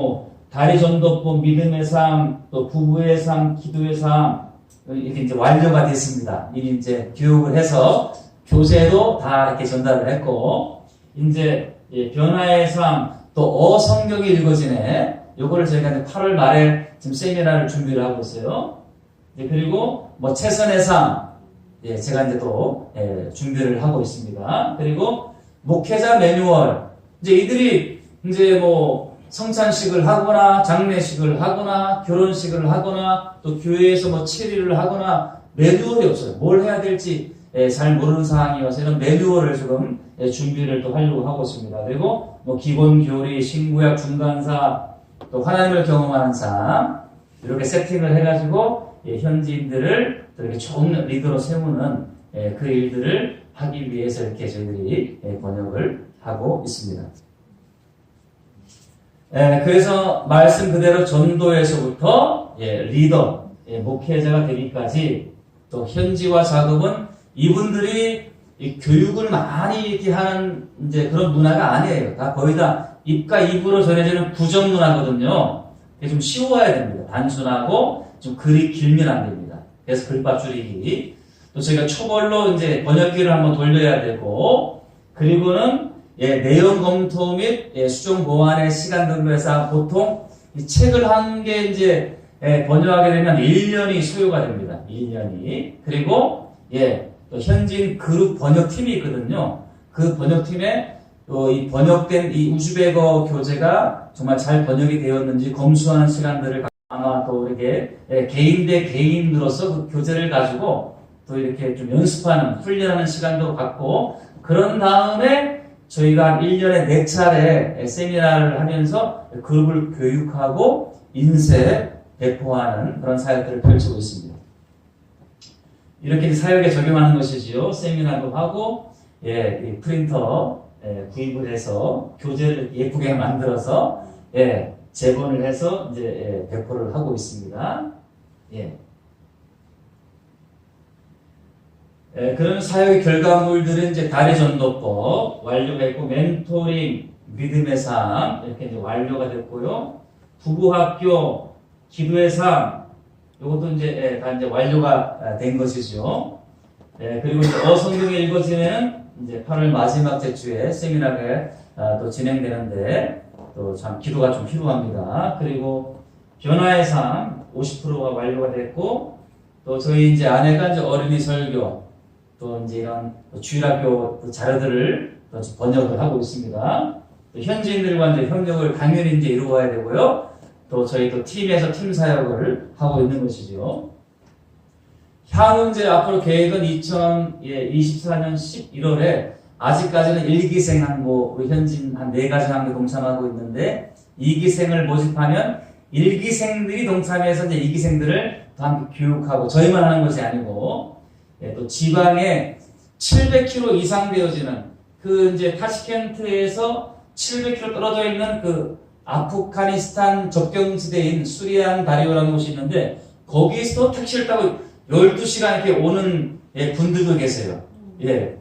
다리전도법, 믿음의 삶, 또 부부의 삶, 기도의 삶 이렇게 이제 완료가 됐습니다. 이미 이제 교육을 해서 교재도 다 이렇게 전달을 했고 이제 변화의 삶, 또 성경이 읽어지네. 요거를 저희가 이제 8월 말에 지금 세미나를 준비를 하고 있어요. 그리고 최선의 삶, 제가 이제 또 준비를 하고 있습니다. 그리고 목회자 매뉴얼, 이제 이들이 이제 성찬식을 하거나 장례식을 하거나 결혼식을 하거나 또 교회에서 치리를 하거나 매뉴얼이 없어요. 뭘 해야 될지 잘 모르는 상황이어서 이런 매뉴얼을 지금 준비를 또 하려고 하고 있습니다. 그리고 기본 교리, 신구약, 중간사, 또 하나님을 경험하는 삶 이렇게 세팅을 해가지고 현지인들을 이렇게 좋은 리더로 세우는 그 일들을 하기 위해서 이렇게 저희들이 번역을 하고 있습니다. 그래서 말씀 그대로 전도에서부터 리더, 목회자가 되기까지 또 현지화 작업은 이분들이 이 교육을 많이 이렇게 하는 이제 그런 문화가 아니에요. 거의 다 입과 입으로 전해지는 구전 문화거든요. 좀 쉬워야 됩니다. 단순하고 좀 글이 길면 안 됩니다. 그래서 글밥 줄이기. 또 저희가 초벌로 이제 번역기를 한번 돌려야 되고, 그리고는 내용 검토 및 수정 보완의 시간 등으로 해서 보통 이 책을 한 개 이제 번역하게 되면 1년이 소요가 됩니다. 1년이. 그리고 또 현지인 그룹 번역팀이 있거든요. 그 번역팀에 또 이 번역된 이 우즈베거 교재가 정말 잘 번역이 되었는지 검수하는 시간들을 아마 또 이렇게 개인 대 개인으로서 그 교재를 가지고 또 이렇게 좀 연습하는, 훈련하는 시간도 갖고 그런 다음에 저희가 한 1년에 4차례 세미나를 하면서 그룹을 교육하고 인쇄, 배포하는 그런 사역들을 펼치고 있습니다. 이렇게 사역에 적용하는 것이지요. 세미나도 하고, 이 프린터 구입을 해서 교재를 예쁘게 만들어서 재본을 해서 이제 배포를 하고 있습니다. 그런 사역의 결과물들은 이제 다리전도법 완료가 있고, 멘토링, 믿음의 삶 이렇게 이제 완료가 됐고요. 부부학교, 기도의 삶 이것도 이제 다 이제 완료가 된 것이죠. 그리고 이제 성경이 읽어지는 이제 8월 마지막 주에 세미나가 또 진행되는데 또 참 기도가 좀 필요합니다. 그리고 변화의 삶 50%가 완료가 됐고, 또 저희 이제 아내가 이제 어린이 설교 또 이제 이런 주일학교 자료들을 또 번역을 하고 있습니다. 또 현지인들과 이제 협력을 당연히 이제 이루어야 되고요. 또 저희 또 팀에서 팀 사역을 하고 있는 것이죠. 향후 이제 앞으로 계획은 2024년 11월에 아직까지는 1기생 항모, 우리 현진 한 4가지 항모에 동참하고 있는데 2기생을 모집하면 1기생들이 동참해서 이제 2기생들을 또 함께 교육하고 저희만 하는 것이 아니고 또 지방에 700km 이상 되어지는 그 이제 타시켄트에서 700km 떨어져 있는 그 아프가니스탄 접경지대인 수리안 다리오라는 곳이 있는데 거기서 택시를 타고 12시간 이렇게 오는 분들도 계세요.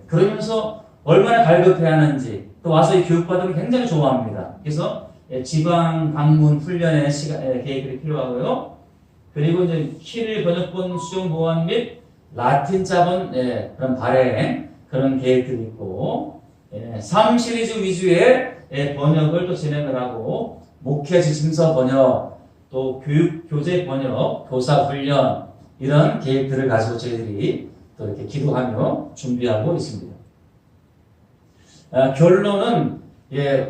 그러면서 얼마나 갈급해 하는지 또 와서 이 교육받으면 굉장히 좋아합니다. 그래서 지방 방문 훈련의 계획이 필요하고요. 그리고 이제 키릴 번역본 수용 보완 및 라틴 자본 그런 발행 그런 계획들이 있고 3시리즈 위주의 번역을 또 진행을 하고 목회 지침서 번역 또 교육 교재 번역 교사 훈련 이런 계획들을 가지고 저희들이 또 이렇게 기도하며 준비하고 있습니다. 결론은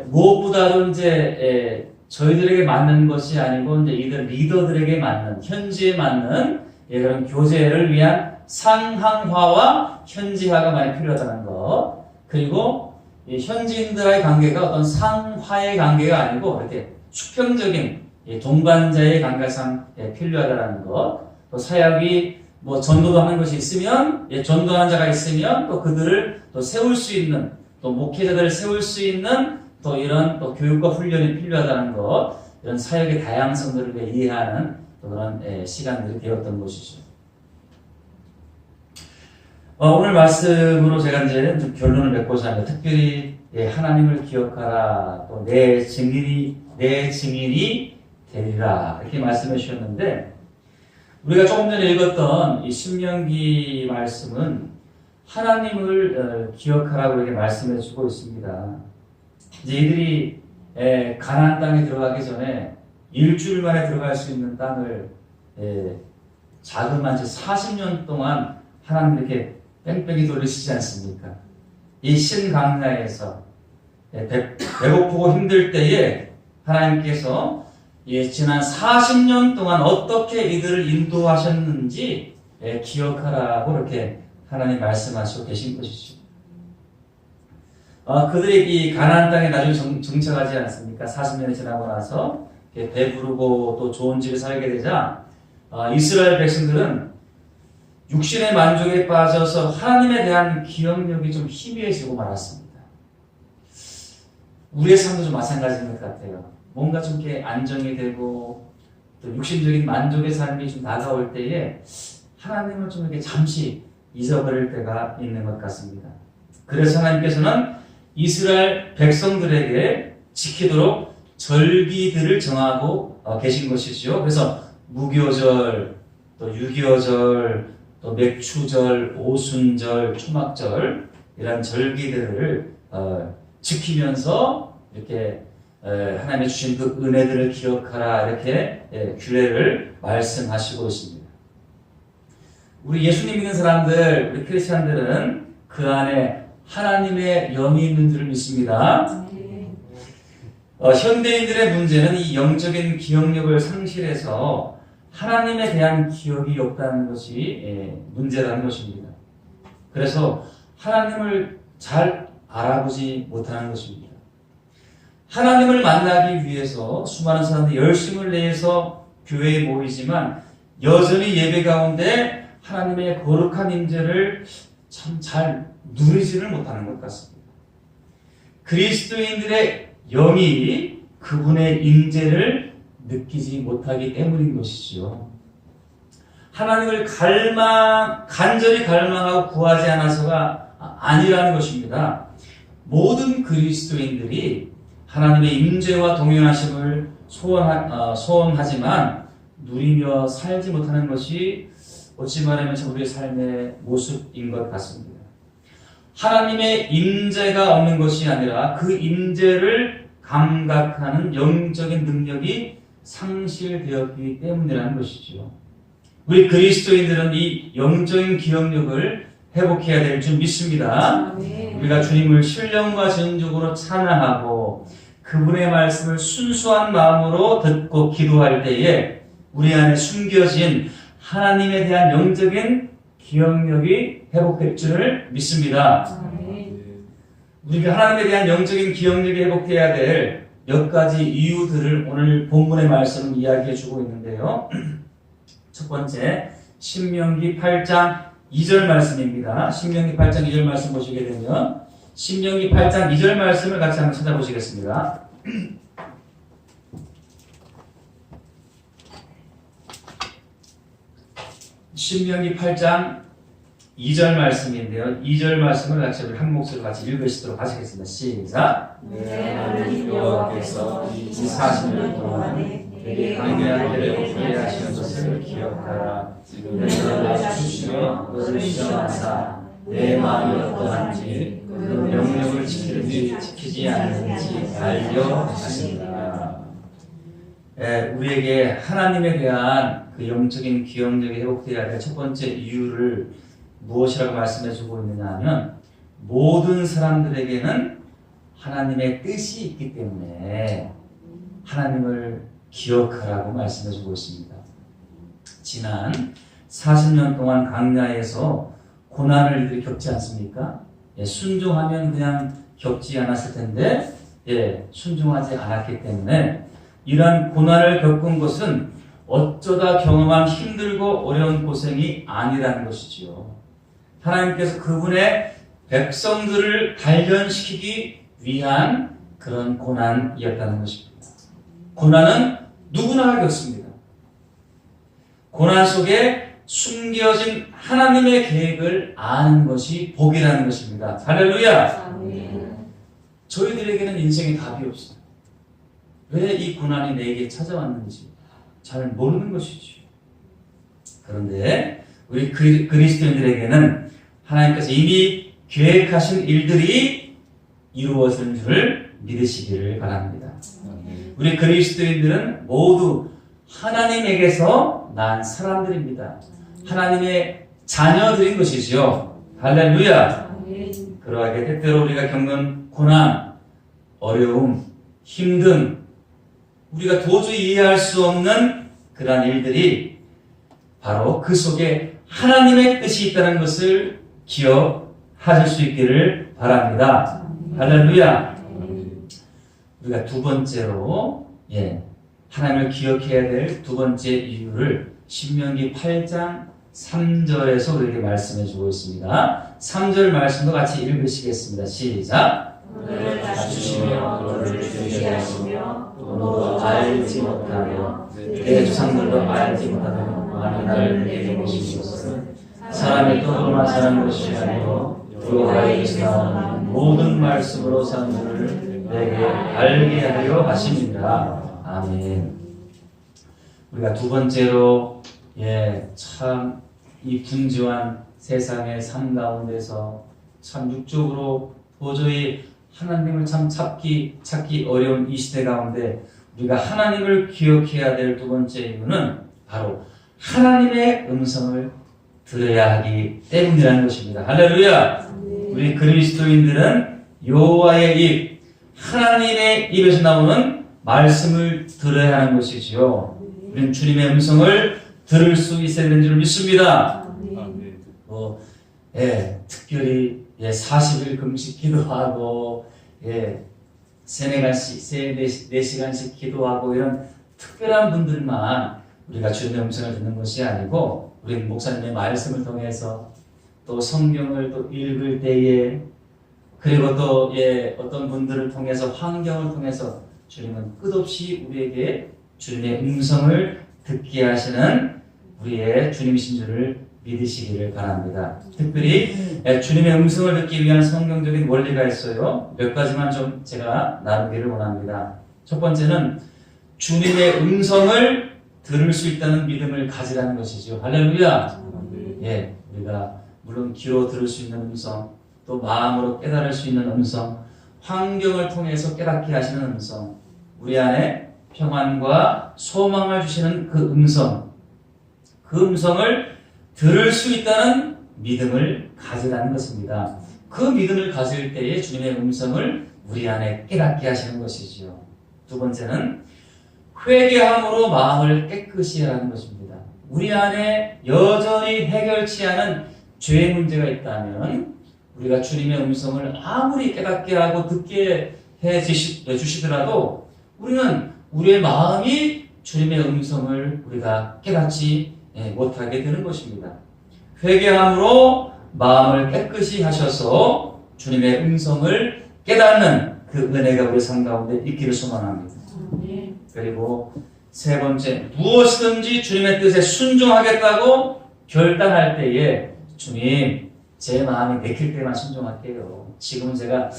무엇보다도 이제 저희들에게 맞는 것이 아니고 이제 이들 리더들에게 맞는 현지에 맞는 그런 교재를 위한 상황화와 현지화가 많이 필요하다는 것. 그리고 현지인들의 관계가 어떤 상화의 관계가 아니고 이렇게 수평적인 동반자의 관계상 필요하다는 것. 또 사역이 뭐 전도도 하는 것이 있으면 전도하는 자가 있으면 또 그들을 또 세울 수 있는 또 목회자들을 세울 수 있는 또 이런 또 교육과 훈련이 필요하다는 것. 이런 사역의 다양성들을 이해하는 또 그런 시간들이 되었던 것이죠. 오늘 말씀으로 제가 이제 좀 결론을 맺고자 합니다. 특별히 하나님을 기억하라, 또 내 증인이 되리라 이렇게 말씀해 주셨는데 우리가 조금 전에 읽었던 이 신명기 말씀은 하나님을 기억하라고 이렇게 말씀해 주고 있습니다. 이제 이들이 가나안 땅에 들어가기 전에 일주일 만에 들어갈 수 있는 땅을 자그마한 40년 동안 하나님 이렇게 뺑뺑이 돌리시지 않습니까? 이 신강야에서 배고프고 힘들 때에 하나님께서 지난 40년 동안 어떻게 이들을 인도하셨는지 기억하라고 이렇게 하나님 말씀하시고 계신 것이죠. 그들이 이 가나안 땅에 나중에 정착하지 않습니까? 40년이 지나고 나서 배부르고 또 좋은 집에 살게 되자 이스라엘 백성들은 육신의 만족에 빠져서 하나님에 대한 기억력이 좀 희미해지고 말았습니다. 우리의 삶도 좀 마찬가지인 것 같아요. 뭔가 좀 이렇게 안정이 되고 또 육신적인 만족의 삶이 좀 다가올 때에 하나님을 좀 이렇게 잠시 잊어버릴 때가 있는 것 같습니다. 그래서 하나님께서는 이스라엘 백성들에게 지키도록 절기들을 정하고 계신 것이죠. 그래서 무교절, 또 유교절, 또 맥추절, 오순절, 초막절 이런 절기들을 지키면서 이렇게 하나님이 주신 그 은혜들을 기억하라 이렇게 규례를 말씀하시고 있습니다. 우리 예수님 믿는 사람들, 우리 크리스찬들은 그 안에 하나님의 영이 있는 줄 믿습니다. 현대인들의 문제는 이 영적인 기억력을 상실해서 하나님에 대한 기억이 없다는 것이 문제라는 것입니다. 그래서 하나님을 잘 알아보지 못하는 것입니다. 하나님을 만나기 위해서 수많은 사람들이 열심을 내서 교회에 모이지만 여전히 예배 가운데 하나님의 거룩한 임재를 참 잘 누리지를 못하는 것 같습니다. 그리스도인들의 영이 그분의 임재를 느끼지 못하기 때문인 것이죠. 하나님을 간절히 갈망하고 구하지 않아서가 아니라는 것입니다. 모든 그리스도인들이 하나님의 임재와 동행하심을 소원하지만 누리며 살지 못하는 것이 어찌 말하면 우리의 삶의 모습인 것 같습니다. 하나님의 임재가 없는 것이 아니라 그 임재를 감각하는 영적인 능력이 상실되었기 때문이라는 것이죠. 우리 그리스도인들은 이 영적인 기억력을 회복해야 될 줄 믿습니다. 우리가 주님을 신령과 전적으로 찬양하고 그분의 말씀을 순수한 마음으로 듣고 기도할 때에 우리 안에 숨겨진 하나님에 대한 영적인 기억력이 회복될 줄을 믿습니다. 우리가 하나님에 대한 영적인 기억력이 회복돼야 될 몇 가지 이유들을 오늘 본문의 말씀은 이야기해 주고 있는데요. 첫 번째, 신명기 8장 2절 말씀입니다. 신명기 8장 2절 말씀 보시게 되면 신명기 8장 2절 말씀을 같이 한번 찾아보시겠습니다. 신명기 8장 2절 말씀인데요. 2절 말씀을 같이 우리 한 목소리로 같이 읽으시도록 하시겠습니다. 시작. 내 하나님 여호와께서 이 40년 동안에 내게 강력한 때를 후회하시는 것을 기억하라. 지금 내가 낮추시며 너를 시험하사 내 마음이 어떠한지 그 명령을 지키는지 지키지 않는지 알려 하십니다. 우리에게 하나님에 대한 그 영적인 기억력이 회복되어야 될 첫 번째 이유를 무엇이라고 말씀해 주고 있느냐 하면 모든 사람들에게는 하나님의 뜻이 있기 때문에 하나님을 기억하라고 말씀해 주고 있습니다. 지난 40년 동안 광야에서 고난을 이들이 겪지 않습니까? 순종하면 그냥 겪지 않았을 텐데 순종하지 않았기 때문에 이러한 고난을 겪은 것은 어쩌다 경험한 힘들고 어려운 고생이 아니라는 것이지요. 하나님께서 그분의 백성들을 단련시키기 위한 그런 고난이었다는 것입니다. 고난은 누구나 겪습니다. 고난 속에 숨겨진 하나님의 계획을 아는 것이 복이라는 것입니다. 할렐루야! 저희들에게는 인생에 답이 없어요. 왜 이 고난이 내게 찾아왔는지 잘 모르는 것이죠. 그런데 우리 그리스도인들에게는 하나님께서 이미 계획하신 일들이 이루어진 줄을 믿으시기를 바랍니다. 우리 그리스도인들은 모두 하나님에게서 난 사람들입니다. 하나님의 자녀들인 것이지요. 할렐루야. 그러하게 때때로 우리가 겪는 고난, 어려움, 힘든 우리가 도저히 이해할 수 없는 그러한 일들이 바로 그 속에 하나님의 뜻이 있다는 것을 기억하실 수 있기를 바랍니다. 할렐루야. 우리가 두 번째로 하나님을 기억해야 될 두 번째 이유를 신명기 8장 3절에서 우리에게 말씀해 주고 있습니다. 3절 말씀도 같이 읽으시겠습니다. 시작. 너를 낮추시며 너를 주시하시며 너도 알지 못하며 내 조상들도 알지 못하며 많은 나를 내게 보신 것은 사람의 뜻으로만 사는 것이 아니고 여호와의 나오는 모든 말씀으로 사는 줄을 내게 알게 하려 하십니다. 아멘. 우리가 두 번째로 참 이 분주한 세상의 삶 가운데서 참 육적으로 도저히 하나님을 참 찾기 어려운 이 시대 가운데 우리가 하나님을 기억해야 될 두 번째 이유는 바로 하나님의 음성을 들어야 하기 때문이라는 것입니다. 할렐루야. 우리 그리스도인들은 여호와의 입, 하나님의 입에서 나오는 말씀을 들어야 하는 것이지요. 우리는 주님의 음성을 들을 수 있어야 되는 줄 믿습니다. 특별히 40일 금식 기도하고 4시간씩 기도하고 이런 특별한 분들만 우리가 주님의 음성을 듣는 것이 아니고 우리 목사님의 말씀을 통해서 또 성경을 또 읽을 때에 그리고 또 어떤 분들을 통해서 환경을 통해서 주님은 끝없이 우리에게 주님의 음성을 듣게 하시는 우리의 주님이신 줄을 믿으시기를 바랍니다. 특별히 주님의 음성을 듣기 위한 성경적인 원리가 있어요. 몇 가지만 좀 제가 나누기를 원합니다. 첫 번째는 주님의 음성을 들을 수 있다는 믿음을 가지라는 것이죠. 할렐루야. 우리가 물론 귀로 들을 수 있는 음성, 또 마음으로 깨달을 수 있는 음성, 환경을 통해서 깨닫게 하시는 음성, 우리 안에 평안과 소망을 주시는 그 음성을 들을 수 있다는 믿음을 가지라는 것입니다. 그 믿음을 가질 때에 주님의 음성을 우리 안에 깨닫게 하시는 것이지요. 두 번째는 회개함으로 마음을 깨끗이 하라는 것입니다. 우리 안에 여전히 해결치 않은 죄의 문제가 있다면 우리가 주님의 음성을 아무리 깨닫게 하고 듣게 해 주시더라도 우리는 우리의 마음이 주님의 음성을 우리가 깨닫지 못하게 되는 것입니다. 회개함으로 마음을 깨끗이 하셔서 주님의 음성을 깨닫는 그 은혜가 우리 삶 가운데 있기를 소망합니다. 그리고 세 번째, 무엇이든지 주님의 뜻에 순종하겠다고 결단할 때에 주님, 제 마음이 내킬 때만 순종할게요. 지금은 제가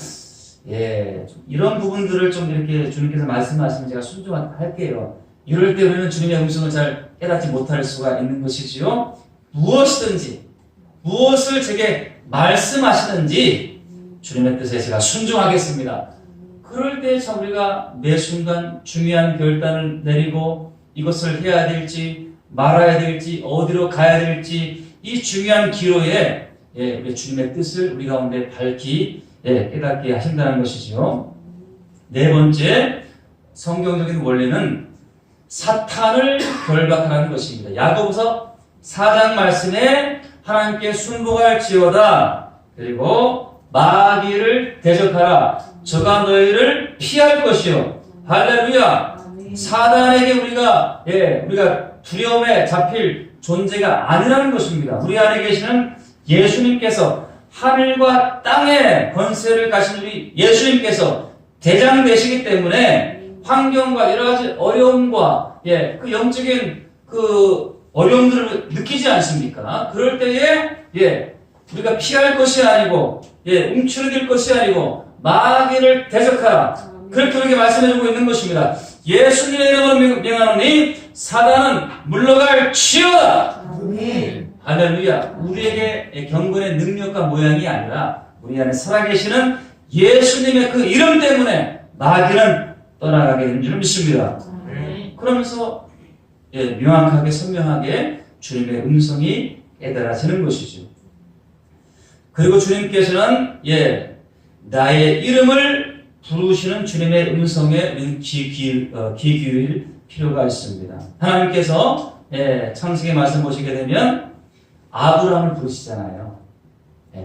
이런 부분들을 좀 이렇게 주님께서 말씀하시면 제가 순종할게요. 이럴 때 우리는 주님의 음성을 잘 깨닫지 못할 수가 있는 것이지요. 무엇이든지 무엇을 제게 말씀하시든지 주님의 뜻에 제가 순종하겠습니다. 그럴 때 참 우리가 매 순간 중요한 결단을 내리고 이것을 해야 될지 말아야 될지 어디로 가야 될지 이 중요한 기로에 우리 주님의 뜻을 우리 가운데 밝히 깨닫게 하신다는 것이지요. 네 번째, 성경적인 원리는 사탄을 결박하라는 것입니다. 야고보서 4장 말씀에 하나님께 순복할지어다. 그리고 마귀를 대적하라. 저가 너희를 피할 것이요. 할렐루야. 사단에게 우리가 두려움에 잡힐 존재가 아니라는 것입니다. 우리 안에 계시는 예수님께서 하늘과 땅의 권세를 가신 우리 예수님께서 대장 되시기 때문에 환경과 여러 가지 어려움과 그 영적인 그 어려움들을 느끼지 않습니까? 그럴 때에 우리가 피할 것이 아니고 움츠러들 것이 아니고 마귀를 대적하라. 그렇게 우리에게 말씀해주고 있는 것입니다. 예수님의 이름으로 명하노니 사단은 물러갈 치여다. 할렐루야. 우리에게 경건의 능력과 모양이 아니라 우리 안에 살아계시는 예수님의 그 이름 때문에 마귀는 떠나가게 되는 줄 믿습니다. 그러면서 명확하게 선명하게 주님의 음성이 깨달아지는 것이죠. 그리고 주님께서는 나의 이름을 부르시는 주님의 음성에 우리는 귀 기울일 필요가 있습니다. 하나님께서 창세기 말씀 보시게 되면 아브라함을 부르시잖아요.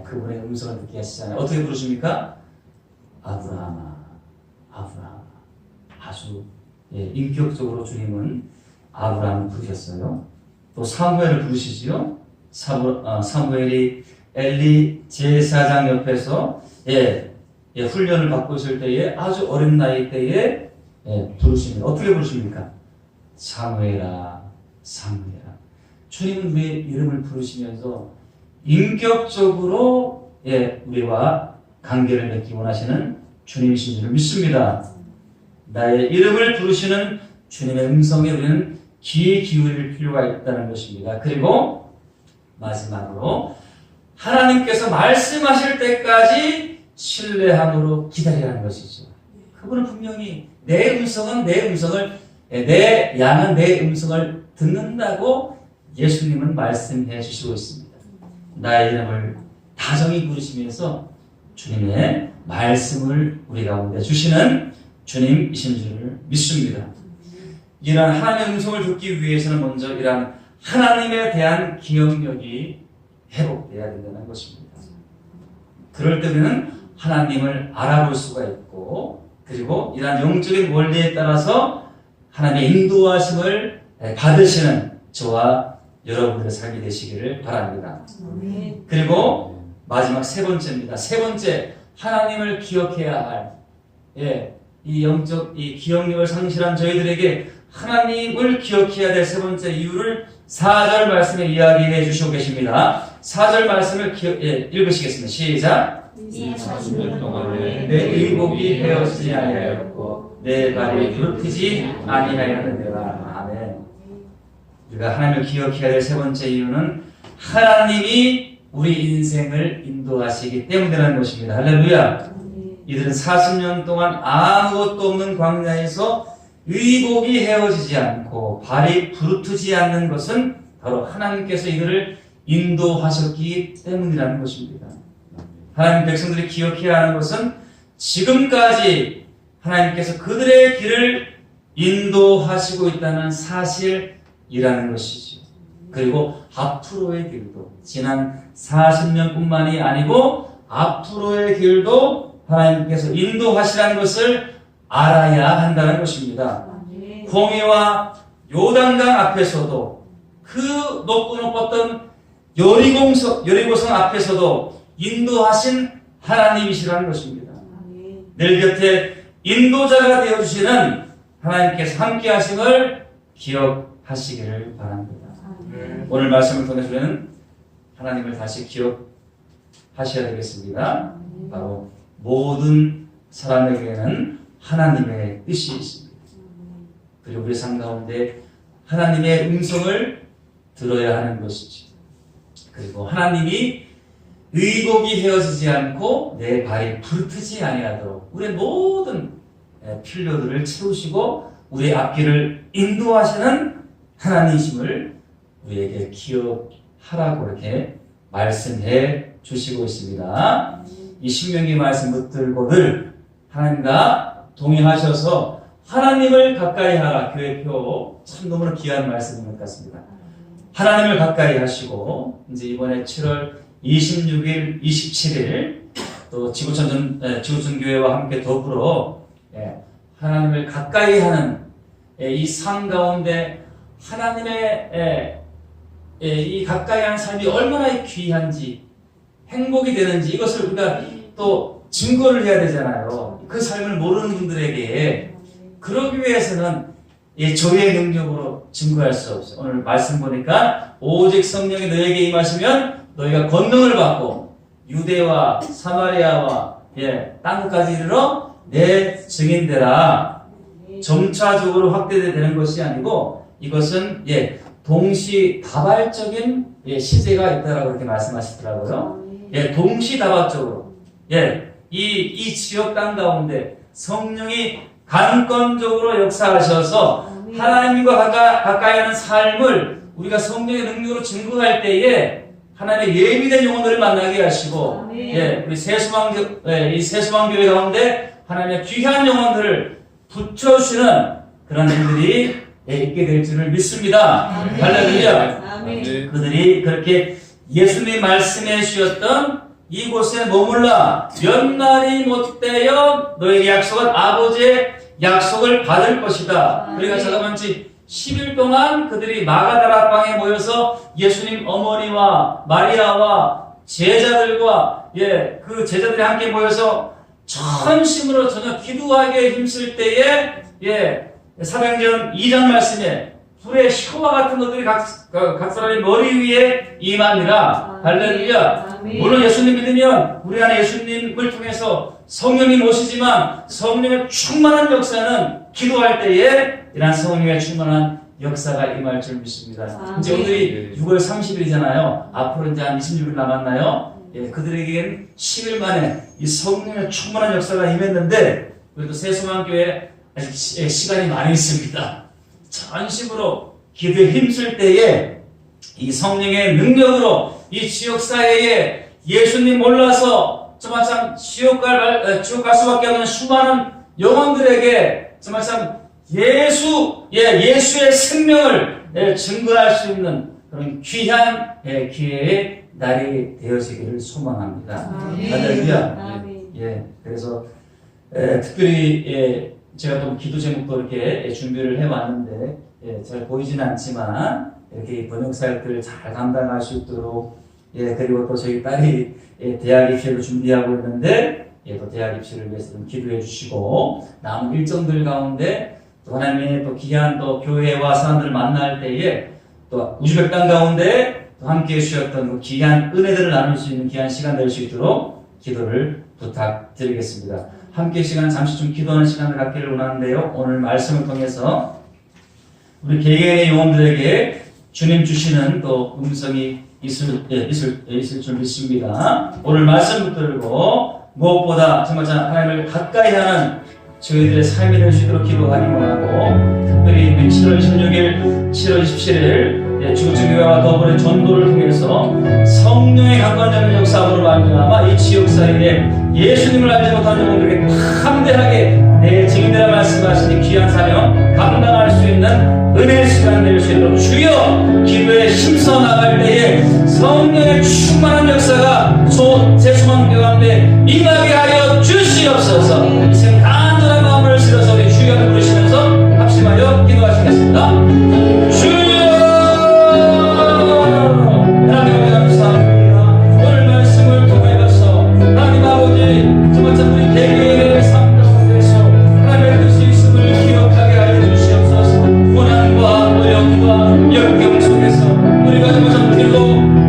그분의 음성을 듣게 하시잖아요. 어떻게 부르십니까? 아브라함아, 아브라함아. 아주 인격적으로 주님은 아브라함을 부르셨어요. 또 사무엘을 부르시지요. 사무엘이 엘리 제사장 옆에서 훈련을 받고 있을 때에 아주 어린 나이 때에 부르십니다. 어떻게 부르십니까? 사무엘아, 사무엘아. 주님은 우리의 이름을 부르시면서 인격적으로 우리와 관계를 맺기 원하시는 주님이신 줄 믿습니다. 나의 이름을 부르시는 주님의 음성에 우리는 귀 기울일 필요가 있다는 것입니다. 그리고 마지막으로 하나님께서 말씀하실 때까지 신뢰함으로 기다리라는 것이죠. 그분은 분명히 내 양은 내 음성을 듣는다고 예수님은 말씀해 주시고 있습니다. 나의 이름을 다정히 부르시면서 주님의 말씀을 우리 가운데 주시는 주님이신 줄 믿습니다. 이러한 하나님의 음성을 듣기 위해서는 먼저 이러한 하나님에 대한 기억력이 회복되어야 된다는 것입니다. 그럴 때는 하나님을 알아볼 수가 있고 그리고 이러한 영적인 원리에 따라서 하나님의 인도하심을 받으시는 저와 여러분들의 삶이 되시기를 바랍니다. 그리고 마지막 세 번째입니다. 세 번째, 하나님을 기억해야 할 이 영적 이 기억력을 상실한 저희들에게 하나님을 기억해야 될 세 번째 이유를 4절 말씀에 이야기해 주시고 계십니다. 4절 말씀을 읽으시겠습니다. 시작. 이 40년 동안에 내 의복이 헤어지지 아니하였고 내 발이 부르트지 아니하였느니라. 아멘. 우리가 하나님을 기억해야 될 세 번째 이유는 하나님이 우리 인생을 인도하시기 때문이라는 것입니다. 할렐루야. 이들은 40년 동안 아무것도 없는 광야에서 의복이 헤어지지 않고 발이 부르트지 않는 것은 바로 하나님께서 이들을 인도하셨기 때문이라는 것입니다. 하나님 백성들이 기억해야 하는 것은 지금까지 하나님께서 그들의 길을 인도하시고 있다는 사실이라는 것이죠. 그리고 앞으로의 길도, 지난 40년뿐만이 아니고 앞으로의 길도 하나님께서 인도하시라는 것을 알아야 한다는 것입니다. 홍해와 요단강 앞에서도, 그 높고 높았던 여리고성 앞에서도 인도하신 하나님이시라는 것입니다. 늘 곁에 인도자가 되어주시는 하나님께서 함께 하심을 기억하시기를 바랍니다. 오늘 말씀을 통해서 우리는 하나님을 다시 기억하셔야 되겠습니다. 바로 모든 사람에게는 하나님의 뜻이 있습니다. 그리고 우리 삶 가운데 하나님의 음성을 들어야 하는 것이지. 그리고 하나님이 의복이 헤어지지 않고 내 발이 부르트지 아니하도록 우리의 모든 필요들을 채우시고 우리의 앞길을 인도하시는 하나님이심을 우리에게 기억하라고 이렇게 말씀해 주시고 있습니다. 이 신명기 말씀 붙들고들 하나님과 동행하셔서 하나님을 가까이 하라. 교회표 참 너무나 귀한 말씀인 것 같습니다. 하나님을 가까이 하시고 이제 이번에 7월 26일, 27일 또 지구촌교회와 함께 더불어 하나님을 가까이 하는 이 삶 가운데 하나님의 이 가까이 하는 삶이 얼마나 귀한지 행복이 되는지 이것을 우리가 또 증거를 해야 되잖아요. 그 삶을 모르는 분들에게 그러기 위해서는 저의 능력으로 증거할 수 없어요. 오늘 말씀 보니까 오직 성령이 너에게 임하시면 너희가 권능을 받고 유대와 사마리아와 땅끝까지 이르러 내 증인되라. 점차적으로 확대되는 것이 아니고 이것은 동시다발적인 시제가 있다라고 그렇게 말씀하시더라고요. 동시다발적으로 이 지역 땅 가운데 성령이 강권적으로 역사하셔서 하나님과 가까이 하는 삶을 우리가 성령의 능력으로 증거할 때에 하나님의 예비된 영혼들을 만나게 하시고 우리 새소망교회 가운데 하나님의 귀한 영혼들을 붙여주시는 그런 일들이 있게 될 줄을 믿습니다. 할렐루야. 그들이 그렇게 예수님이 말씀해 주셨던 이곳에 머물라 몇 날이 못되어 너에게 약속한 아버지의 약속을 받을 것이다. 그러니까 잠깐만지 10일 동안 그들이 마가다락방에 모여서 예수님 어머니와 마리아와 제자들과 그 제자들이 함께 모여서 전심으로 전혀 기도하기에 힘쓸 때에 사도행전 2장 말씀에 불의 시호와 같은 것들이 각 사람의 머리 위에 임하니라. 할렐루야. 물론 예수님 믿으면 우리 안에 예수님을 통해서 성령이 오시지만 성령의 충만한 역사는 기도할 때에 이러한 성령의 충만한 역사가 임할 줄 믿습니다. 이제 오늘이 6월 30일이잖아요. 앞으로 이제 한 26일 남았나요? 그들에게는 10일 만에 이 성령의 충만한 역사가 임했는데 그래도 새소망교회 아직 시간이 많이 있습니다. 전심으로 기도에 힘쓸 때에 이 성령의 능력으로 이 지역사회에 예수님 몰라서 정말 참 지옥 갈 수밖에 없는 수많은 영혼들에게 정말 참 예수의 생명을 증거할 수 있는 그런 귀한 기회의 날이 되어지기를 소망합니다. 할렐루야. 그래서 특별히 제가 또 기도 제목도 이렇게 준비를 해왔는데 잘 보이지는 않지만 이렇게 번역사역들을 잘 감당할 수 있도록 그리고 또 저희 딸이 대학 입시를 준비하고 있는데 또 대학 입시를 위해서 좀 기도해 주시고 남은 일정들 가운데 또 하나님의 또 귀한 또 교회와 사람들을 만날 때에 또 우즈벡 땅 가운데 또 함께 해주셨던 그 귀한 은혜들을 나눌 수 있는 귀한 시간 될 수 있도록 기도를 부탁드리겠습니다. 함께 시간 잠시 좀 기도하는 시간을 갖기를 원하는데요. 오늘 말씀을 통해서 우리 개개인의 영혼들에게 주님 주시는 또 음성이 있을 줄 믿습니다. 오늘 말씀 붙들고 무엇보다 정말 하나님을 가까이 하는 저희들의 삶이 될 수 있도록 기도하기 원하고 특별히 7월 16일, 7월 27일 주주교회와 더불어 전도를 통해서 성령의 강권적인 역사로 말미암아 이 지역사회에 예수님을 알지 못하는 영혼들에게 담대하게 내 증인되라 말씀하신 이 귀한 사명 감당할 수 있는 있는 은혜 시간 될 수 있도록 주여 기도에 힘써 나갈 때에 성령의 충만한 역사가 제수만교 가운데 임하게 하여 주시옵소서. 이 시간 간절한 마음을 실어서 우리 주여를 부르시면서 합심하여 기도하시겠습니다. 주여 하나님 감사합니다. 오늘 말씀을 통하여서 하나님 아버지 정말 참 우리 개개인의 삶 가운데서 하나님의 뜻이 있음을 기억하게 하여 주시옵소서. 고난과 어려움과 역경 속에서 우리가 정말 참 길로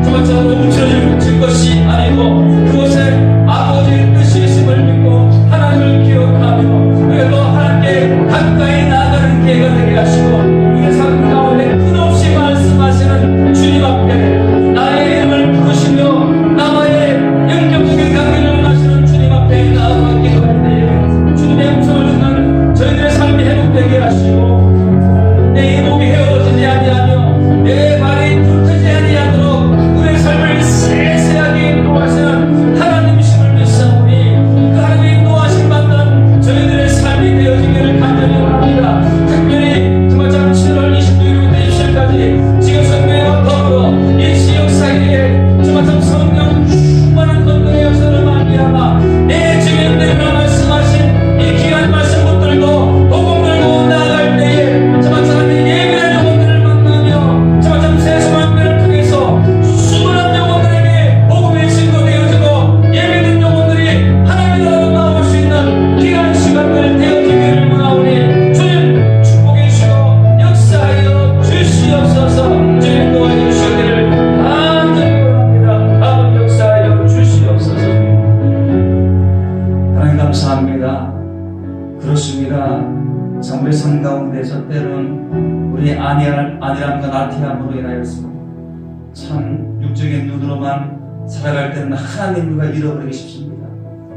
정말 참 움츠러질 것이 아니고 그곳에 아버지의 뜻이 있음을 믿고 하나님을 기억하며 우리가 또 하나님께 가까이 나아가는 기회가 되게 하시고 우리의 삶 가운데 끝없이 말씀하시는 주님 앞에 나의 이름을 부르시며 나와의 영적인 관계를 하시는 주님 앞에 나아가 기도할 때에 주님의 음성을 듣는 저희들의 삶이 회복되게 하시고 내 이목이 헤어지지 아니하며 내 발이 뚫리지 아니하도록 우리의 삶을 세세하게 인도하시는 하나님이심을 믿사오니 그 하나님의 인도하심 받는 저희들의 삶이 되어지기를 간절히 원합니다. 특별히 정말 참 7월 26일부터 27일까지 지금 성교회와 더불어 이 지역 사이에 정말 참 성령 충만한 건강의 역사를 말미암아 내 주님들과 말씀하신 이 귀한 말씀 붙들고 복음 들고 나아갈 때에 정말 참 예배한 영혼들을 만나며 정말 참 세수만교를 통해서 수많은 영혼들에게 복음의 증거 되어지고 예배된 영혼들이 하나님의 나라로 나올 수 있는 귀한 시간들 되어지기를 원하오니 주님 축복해 주시고 역사하여 주시옵소서. 주님 도와주시기를 간절히 원합니다. 아버지 역사하여 주시옵소서. 하나님 감사합니다. 그렇습니다. 참 우리 삶 가운데서 때로는 우리 안일함과 나태함으로 인하여서 참 육적인 눈으로만 살아갈 때는 하나님을 잃어버리기 쉽습니다.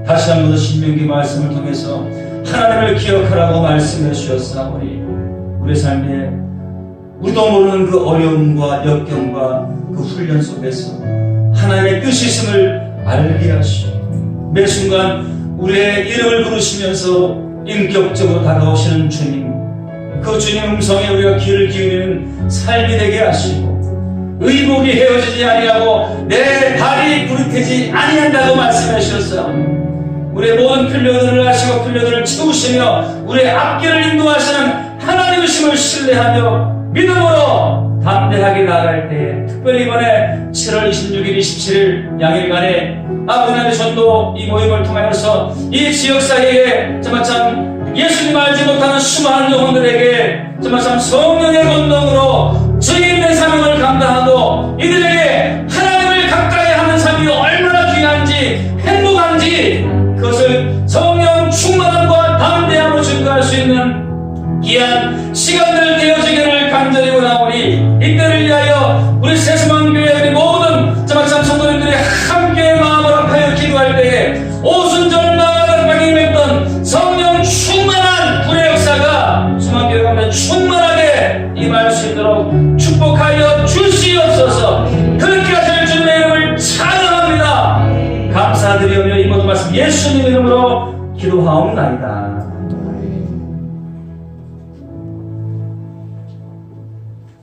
다시 한 번 더 신명기 말씀을 통해서 하나님을 기억하라고 말씀해 주셨사오니 우리 삶에 우리도 모르는 그 어려움과 역경과 그 훈련 속에서 하나님의 뜻이 있음을 알게 하시고 매 순간 우리의 이름을 부르시면서 인격적으로 다가오시는 주님, 그 주님 음성에 우리가 귀를 기울이는 삶이 되게 하시고 의복이 헤어지지 아니하고 내 발이 부르트지 아니한다고 말씀해 주셨어요. 우리의 모든 필요들을 하시고 필요들을 채우시며 우리의 앞길을 인도하시는 하나님이심을 신뢰하며 믿음으로 담대하게 나아갈 때에 특별히 이번에 7월 26일, 27일 양일간에 아브나의 전도 이 모임을 통하여서 이 지역사회에 정말 참 예수님 알지 못하는 수많은 영혼들에게 정말 참 성령의 권능으로 주인의 사명을 감당하고 이들에게 하나님을 가까이 하는 삶이 얼마나 귀한지 행복한지 그것을 성령 충만함과 담대함으로 증거할 수 있는 귀한 시간들 되어지기를 간절히 원하오니 이때를 위하여 우리 세수만교회 우리 모든 정말 참 성도님들이 함께 마음을 합하여 기도할 때에 오순절마다 강림했던 성령 충만한 불의 역사가 수만교회 가운데 충만하게 임할 수 있도록 축복하여 주시옵소서. 그렇게 하실 주님의 이름을 찬양합니다. 감사드리며 이 모든 말씀 예수님 이름으로 기도하옵나이다.